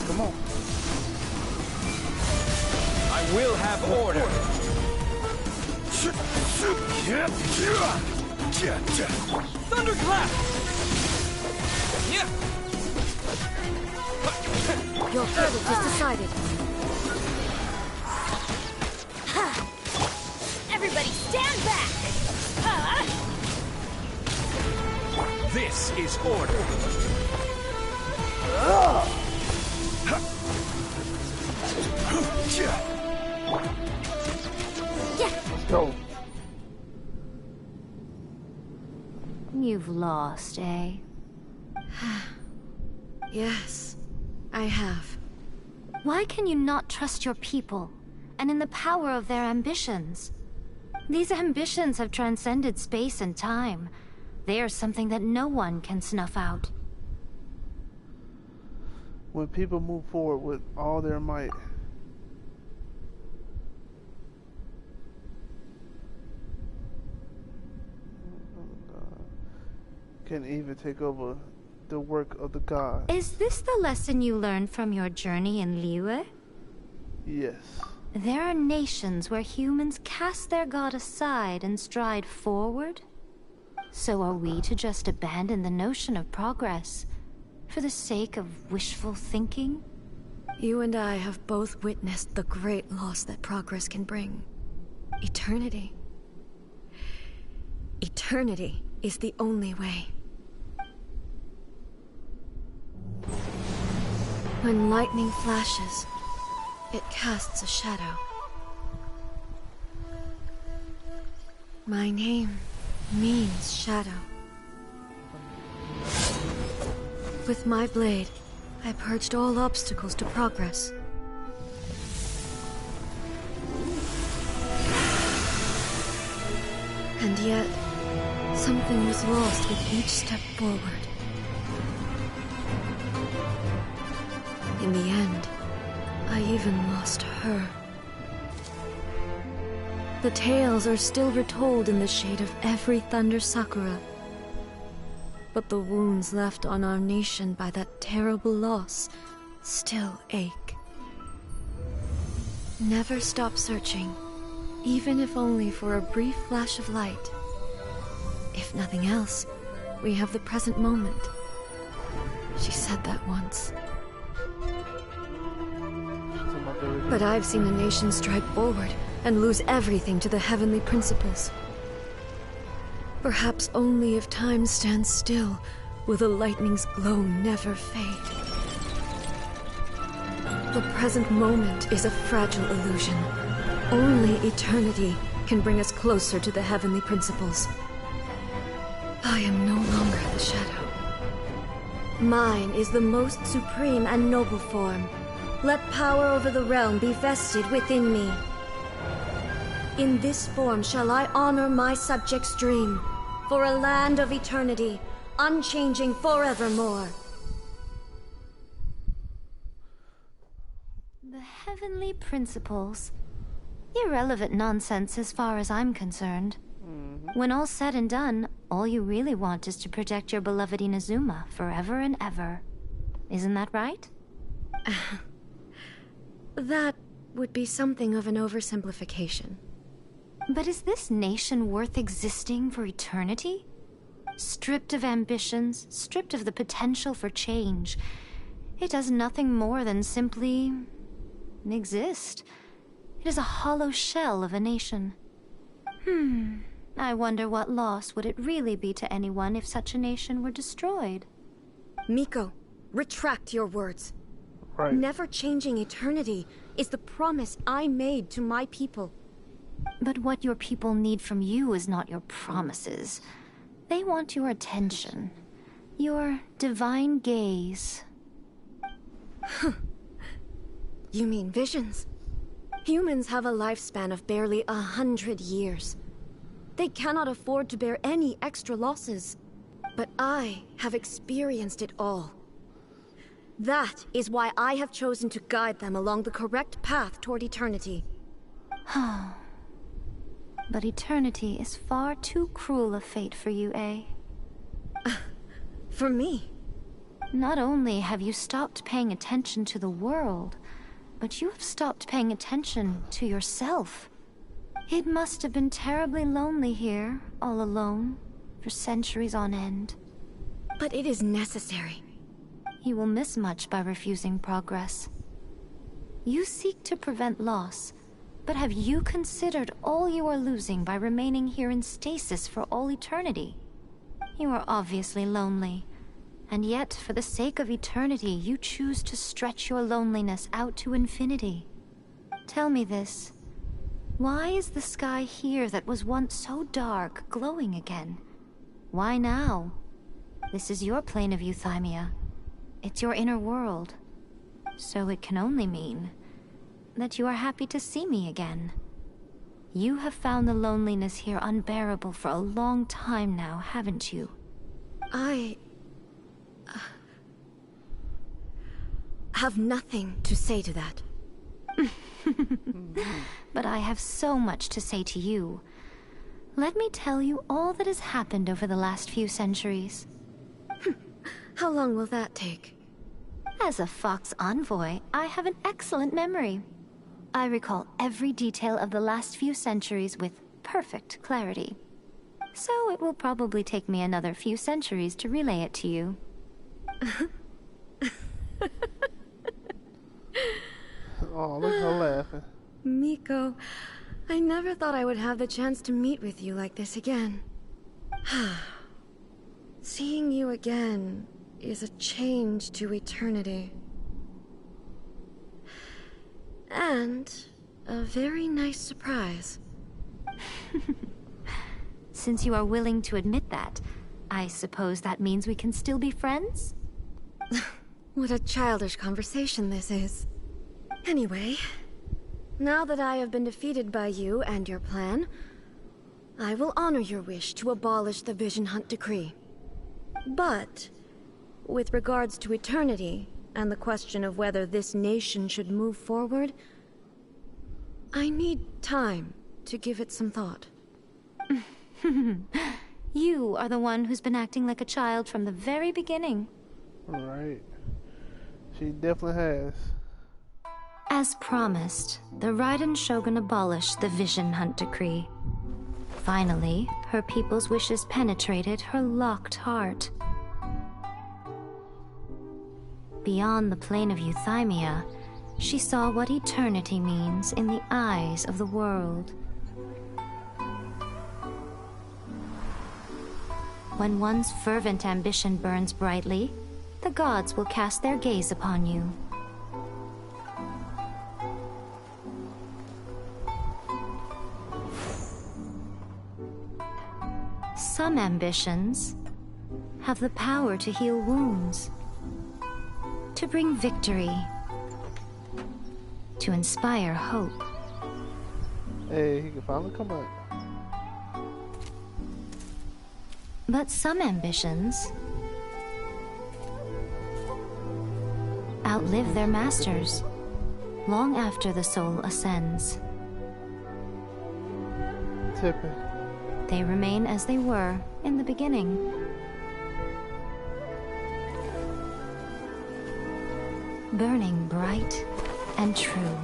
Come on. I will have order. Thunderclap! Your verdict is decided. Everybody stand back! This is order. Let's go. You've lost, eh? Yes, I have. Why can you not trust your people, and in the power of their ambitions? These ambitions have transcended space and time. They are something that no one can snuff out. When people move forward with all their might, can even take over the work of the god. Is this the lesson you learned from your journey in Liyue? Yes. There are nations where humans cast their god aside and stride forward. So are we to just abandon the notion of progress for the sake of wishful thinking? You and I have both witnessed the great loss that progress can bring. Eternity. Eternity is the only way. When lightning flashes, it casts a shadow. My name means shadow. With my blade, I purged all obstacles to progress. And yet, something was lost with each step forward. In the end, I even lost her. The tales are still retold in the shade of every Thunder Sakura. But the wounds left on our nation by that terrible loss still ache. Never stop searching, even if only for a brief flash of light. If nothing else, we have the present moment. She said that once. But I've seen a nation stride forward and lose everything to the heavenly principles. Perhaps only if time stands still will the lightning's glow never fade. The present moment is a fragile illusion. Only eternity can bring us closer to the heavenly principles. I am no longer the shadow. Mine is the most supreme and noble form. Let power over the realm be vested within me. In this form shall I honor my subjects' dream, for a land of eternity, unchanging forevermore. The heavenly principles. Irrelevant nonsense as far as I'm concerned. When all's said and done, all you really want is to protect your beloved Inazuma forever and ever. Isn't that right? That would be something of an oversimplification. But is this nation worth existing for eternity? Stripped of ambitions, stripped of the potential for change, it does nothing more than simply exist. It is a hollow shell of a nation. I wonder what loss would it really be to anyone if such a nation were destroyed? Miko, retract your words. Right. Never changing eternity is the promise I made to my people. But what your people need from you is not your promises. They want your attention. Your divine gaze. You mean visions? Humans have a lifespan of barely 100 years. They cannot afford to bear any extra losses. But I have experienced it all. That is why I have chosen to guide them along the correct path toward eternity. But eternity is far too cruel a fate for you, eh? For me? Not only have you stopped paying attention to the world, but you have stopped paying attention to yourself. It must have been terribly lonely here, all alone, for centuries on end. But it is necessary. You will miss much by refusing progress. You seek to prevent loss, but have you considered all you are losing by remaining here in stasis for all eternity? You are obviously lonely, and yet for the sake of eternity you choose to stretch your loneliness out to infinity. Tell me this. Why is the sky here that was once so dark glowing again? Why now? This is your plane of euthymia. It's your inner world. So it can only mean that you are happy to see me again. You have found the loneliness here unbearable for a long time now, haven't you? I have nothing to say to that. But I have so much to say to you. Let me tell you all that has happened over the last few centuries. How long will that take? As a Fox envoy, I have an excellent memory. I recall every detail of the last few centuries with perfect clarity. So it will probably take me another few centuries to relay it to you. Oh, look at her laughing. Miko, I never thought I would have the chance to meet with you like this again. Seeing you again is a change to eternity. And a very nice surprise. Since you are willing to admit that, I suppose that means we can still be friends? What a childish conversation this is. Anyway, now that I have been defeated by you and your plan, I will honor your wish to abolish the Vision Hunt Decree. But, with regards to eternity, and the question of whether this nation should move forward, I need time to give it some thought. You are the one who's been acting like a child from the very beginning. Right. She definitely has. As promised, the Raiden Shogun abolished the Vision Hunt Decree. Finally, her people's wishes penetrated her locked heart. Beyond the plane of euthymia, she saw what eternity means in the eyes of the world. When one's fervent ambition burns brightly, the gods will cast their gaze upon you. Some ambitions have the power to heal wounds, to bring victory, to inspire hope. Hey, he can finally come back. But some ambitions outlive their masters long after the soul ascends. Tipping. They remain as they were in the beginning. Burning bright and true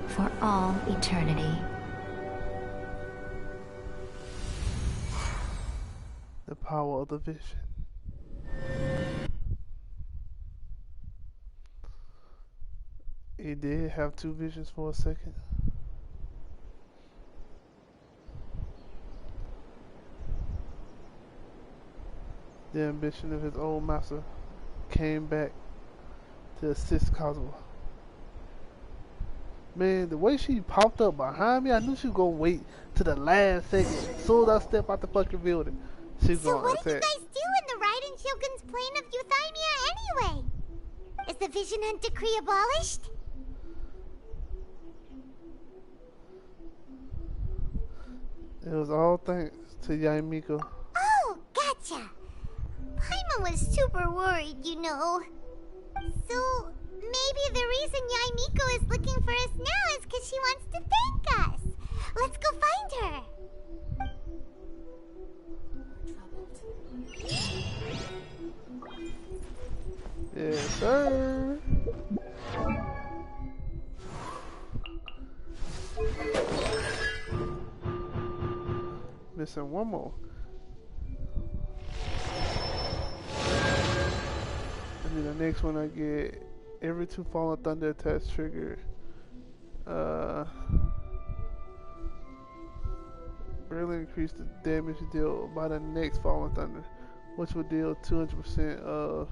for all eternity. The power of the vision. He did have two visions for a second. The ambition of his old master came back to assist Cosmo. Man, the way she popped up behind me, I knew she was gonna wait to the last second. As soon as I step out the fucking building, she's So gonna what attack. did you guys do in the Raiden Shogun's plane of Euthymia anyway? Is the Vision Hunt decree abolished? It was all thanks to Yaimiko. Oh, gotcha. Paimon was super worried, you know. So, maybe the reason Yaimiko is looking for us now is because she wants to thank us. Let's go find her. Yes, sir. Missing one more. And then the next one I get every 2 Fallen Thunder attacks trigger. Really increase the damage dealt by the next Fallen Thunder, which will deal 200% of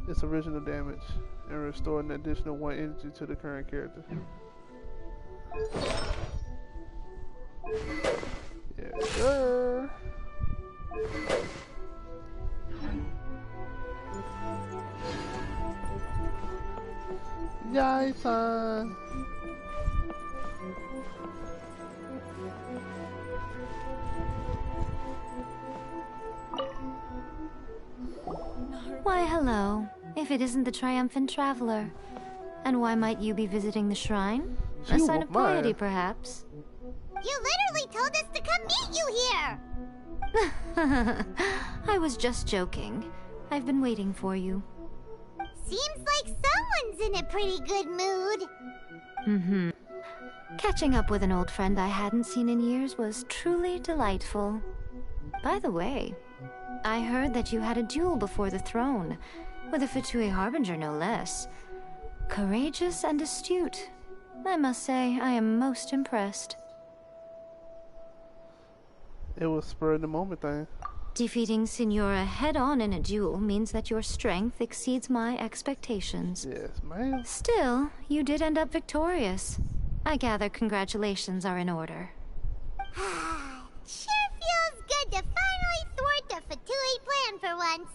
its original damage and restore an additional 1 energy to the current character. Yes, sir. Yai-san. Why, hello. If it isn't the triumphant traveler. And why might you be visiting the shrine? A sign of piety, perhaps? You literally told us to come meet you here! I was just joking. I've been waiting for you. Seems like someone's in a pretty good mood. Mm-hmm. Catching up with an old friend I hadn't seen in years was truly delightful. By the way, I heard that you had a duel before the throne, with a Fatui Harbinger no less. Courageous and astute. I must say, I am most impressed. It was spur of the moment thing. Defeating Signora head-on in a duel means that your strength exceeds my expectations. Yes, ma'am. Still, you did end up victorious. I gather congratulations are in order. Sure feels good to finally thwart the Fatui plan for once.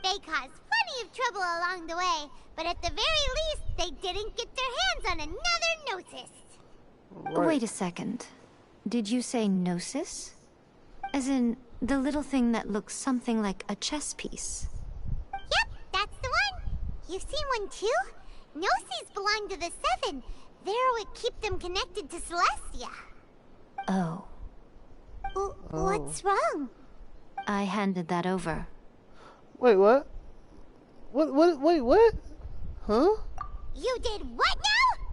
They caused plenty of trouble along the way, but at the very least, they didn't get their hands on another Gnosis. Right. Wait a second. Did you say Gnosis? As in, the little thing that looks something like a chess piece? Yep, that's the one. You've seen one too? Gnosis belong to the Seven. They're what keep them connected to Celestia. Oh. What's wrong? I handed that over. Wait, what? Wait, what? Huh? You did what now?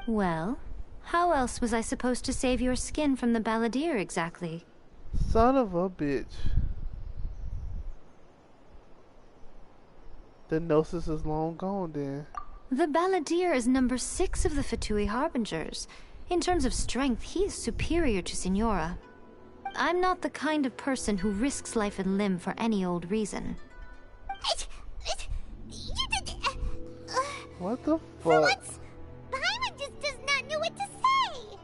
Well, how else was I supposed to save your skin from the balladeer exactly? Son of a bitch. The Gnosis is long gone then. The balladeer is number 6 of the Fatui Harbingers. In terms of strength, he is superior to Signora. I'm not the kind of person who risks life and limb for any old reason. You did... What the For fuck? once, Paimon just does not know what to say.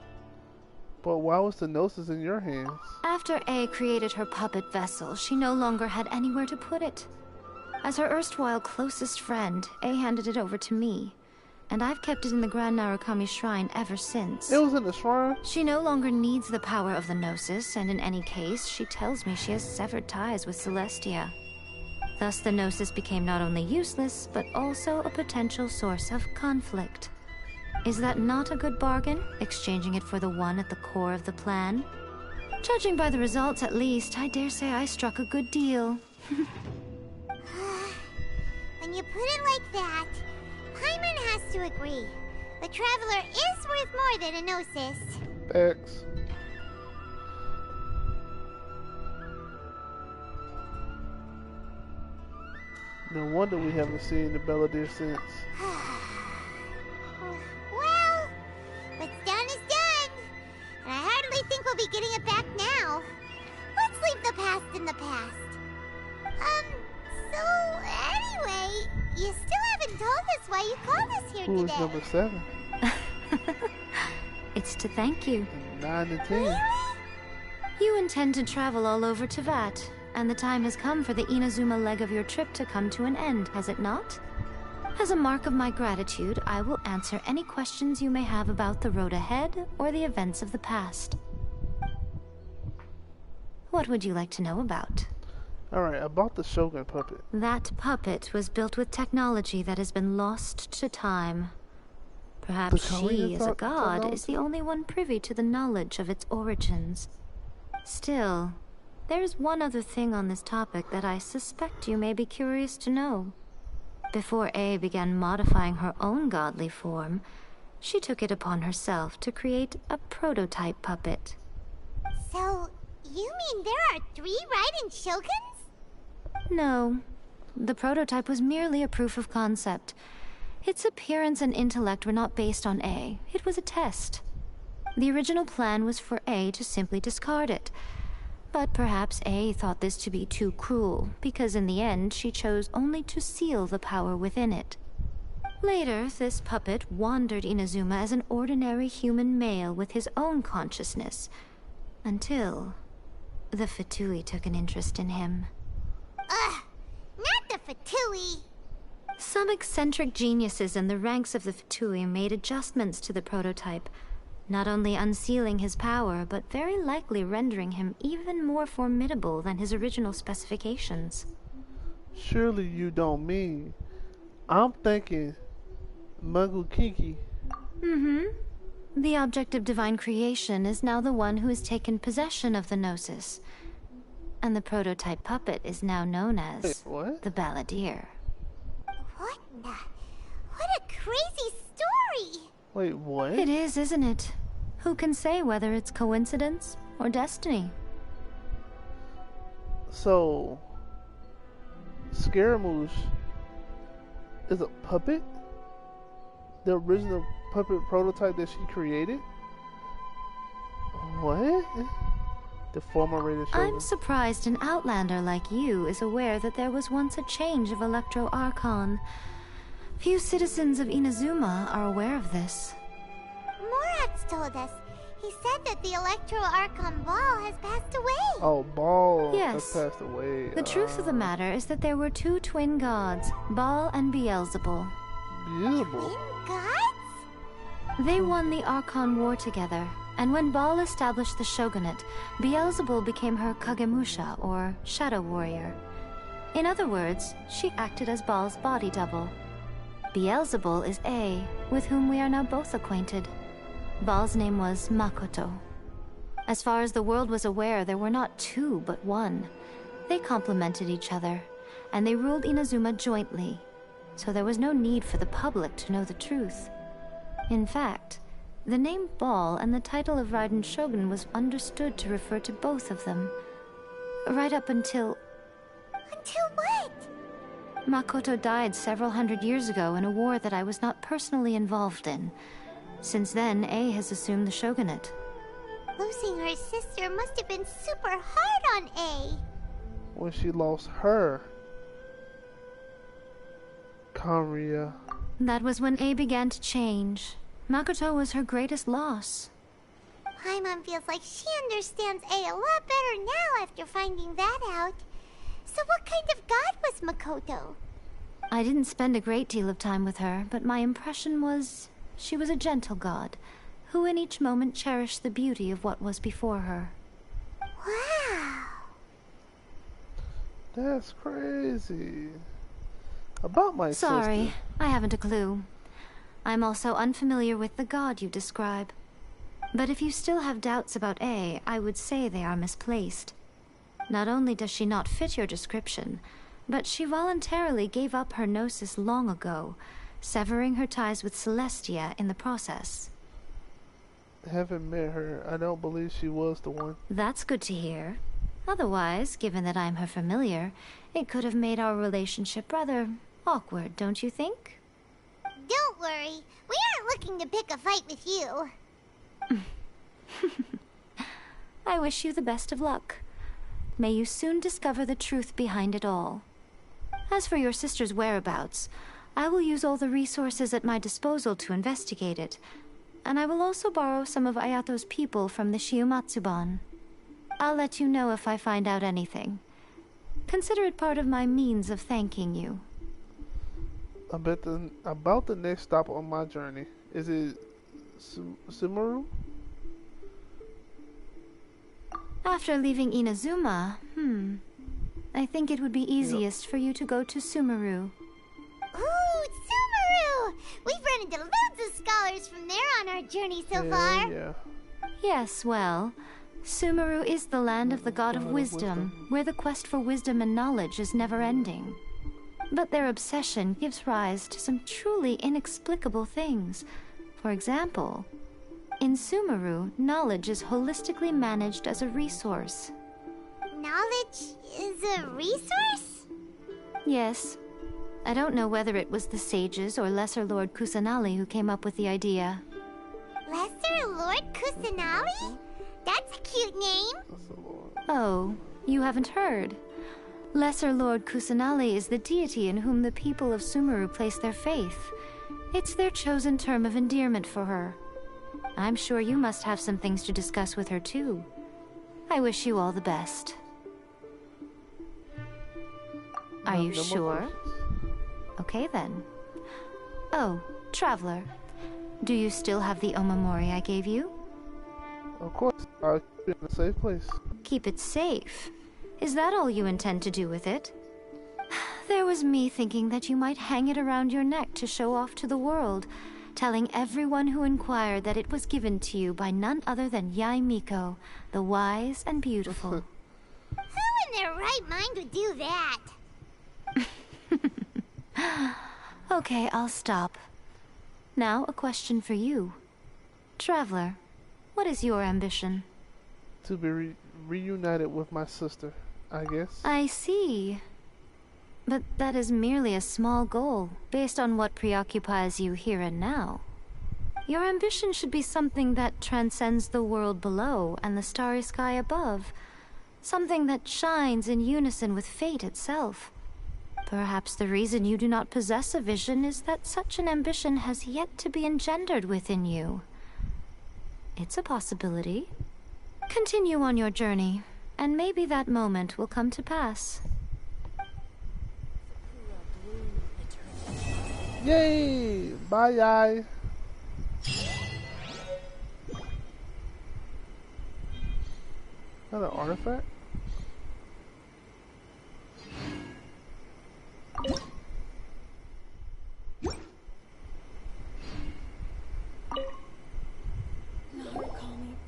But why was the Gnosis in your hands? After A created her puppet vessel, she no longer had anywhere to put it. As her erstwhile closest friend, A handed it over to me, and I've kept it in the Grand Narukami Shrine ever since. It was in the shrine? She no longer needs the power of the Gnosis, and in any case, she tells me she has severed ties with Celestia. Thus the Gnosis became not only useless, but also a potential source of conflict. Is that not a good bargain, exchanging it for the one at the core of the plan? Judging by the results at least, I dare say I struck a good deal. When you put it like that, Paimon has to agree. The Traveler is worth more than a Gnosis. X. No wonder we haven't seen the Balladeer since. Well, what's done is done. And I hardly think we'll be getting it back now. Let's leave the past in the past. why you called us here Who today. is number 7? It's to thank you. 9 and 10. You intend to travel all over Teyvat, and the time has come for the Inazuma leg of your trip to come to an end, has it not? As a mark of my gratitude, I will answer any questions you may have about the road ahead or the events of the past. What would you like to know about? Alright, about the Shogun puppet. That puppet was built with technology that has been lost to time. Perhaps she, as a god, is the only one privy to the knowledge of its origins. Still, there is one other thing on this topic that I suspect you may be curious to know. Before A began modifying her own godly form, she took it upon herself to create a prototype puppet. So, you mean there are 3 Raiden Shoguns? No. The prototype was merely a proof of concept. Its appearance and intellect were not based on A. It was a test. The original plan was for A to simply discard it. But perhaps A thought this to be too cruel, because in the end she chose only to seal the power within it. Later, this puppet wandered Inazuma as an ordinary human male with his own consciousness, until the Fatui took an interest in him. Ugh, not the Fatui. Some eccentric geniuses in the ranks of the Fatui made adjustments to the prototype, not only unsealing his power, but very likely rendering him even more formidable than his original specifications. Surely you don't mean... I'm thinking... Mungu Kinki. The object of divine creation is now the one who has taken possession of the Gnosis. And the prototype puppet is now known as... Wait, what? The Balladeer. What a crazy story! Wait, what? It is, isn't it? Who can say whether it's coincidence or destiny? So... Scaramouche is a puppet? The original puppet prototype that she created? What? The former Raiden Shogun. I'm surprised an outlander like you is aware that there was once a change of Electro Archon. Few citizens of Inazuma are aware of this. Morat's told us. He said that the Electro Archon Ball has passed away. Oh, Ball Yes. has passed away. The truth of the matter is that there were 2 twin gods, Baal and Beelzebul. Beelzebul? Gods? They won the Archon War together, and when Baal established the shogunate, Beelzebul became her Kagemusha, or shadow warrior. In other words, she acted as Baal's body double. Beelzebul is A, with whom we are now both acquainted. Baal's name was Makoto. As far as the world was aware, there were not 2, but 1. They complemented each other, and they ruled Inazuma jointly, so there was no need for the public to know the truth. In fact, the name Baal and the title of Raiden Shogun was understood to refer to both of them. Right up until... Until what? Makoto died several hundred years ago in a war that I was not personally involved in. Since then, A has assumed the shogunate. Losing her sister must have been super hard on A. When she lost her... Kamiya. That was when A began to change. Makoto was her greatest loss. Paimon feels like she understands A a lot better now after finding that out. So what kind of god was Makoto? I didn't spend a great deal of time with her, but my impression was she was a gentle god, who in each moment cherished the beauty of what was before her. Wow. That's crazy. About my Sorry, sister. I haven't a clue. I'm also unfamiliar with the god you describe. But if you still have doubts about A, I would say they are misplaced. Not only does she not fit your description, but she voluntarily gave up her gnosis long ago, severing her ties with Celestia in the process. Haven't met her. I don't believe she was the one. That's good to hear. Otherwise, given that I'm her familiar, it could have made our relationship rather awkward, don't you think? Don't worry. We aren't looking to pick a fight with you. I wish you the best of luck. May you soon discover the truth behind it all. As for your sister's whereabouts, I will use all the resources at my disposal to investigate it. And I will also borrow some of Ayato's people from the Shiumatsuban. I'll let you know if I find out anything. Consider it part of my means of thanking you. About the next stop on my journey. Is it Sumeru? After leaving Inazuma, I think it would be easiest for you to go to Sumeru. Ooh, Sumeru! We've run into loads of scholars from there on our journey so far. Yeah. Yes, well, Sumeru is the land of the god of wisdom, where the quest for wisdom and knowledge is never-ending. But their obsession gives rise to some truly inexplicable things. For example, in Sumeru, knowledge is holistically managed as a resource. Knowledge is a resource? Yes. I don't know whether it was the sages or Lesser Lord Kusanali who came up with the idea. Lesser Lord Kusanali? That's a cute name. Oh, you haven't heard. Lesser Lord Kusanali is the deity in whom the people of Sumeru place their faith. It's their chosen term of endearment for her. I'm sure you must have some things to discuss with her too. I wish you all the best. Are you sure? Okay then. Oh, Traveler. Do you still have the Omamori I gave you? Of course. I'll keep it in a safe place. Keep it safe? Is that all you intend to do with it? There was me thinking that you might hang it around your neck to show off to the world, telling everyone who inquired that it was given to you by none other than Yae Miko, the wise and beautiful. Who in their right mind would do that? Okay, I'll stop. Now, a question for you. Traveler, what is your ambition? To be reunited with my sister, I guess. I see. But that is merely a small goal, based on what preoccupies you here and now. Your ambition should be something that transcends the world below and the starry sky above. Something that shines in unison with fate itself. Perhaps the reason you do not possess a vision is that such an ambition has yet to be engendered within you. It's a possibility. Continue on your journey, and maybe that moment will come to pass. Yay! Bye, Yae. Is that an artifact?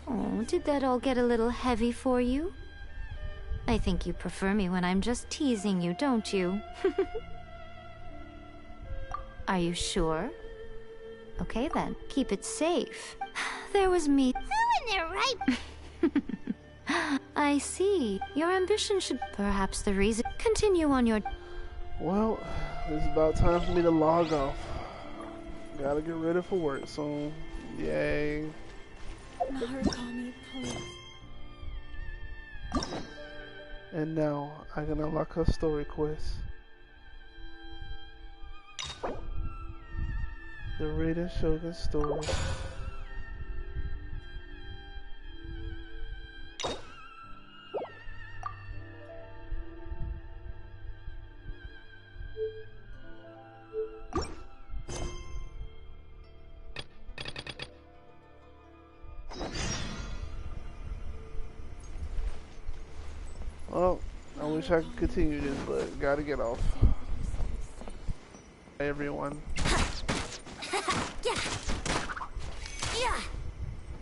Oh, did that all get a little heavy for you? I think you prefer me when I'm just teasing you, don't you? Are you sure? Okay then, keep it safe. There was me. Who in their right... I see. Your ambition should perhaps the reason. Continue on your... Well, it's about time for me to log off. Gotta get ready for work soon. Yay. And now I can unlock her story quest. The Raiden Shogun story. Well, I wish I could continue this, but gotta get off. Hey everyone.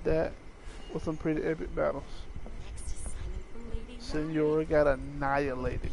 That was some pretty epic battles. Senora got annihilated.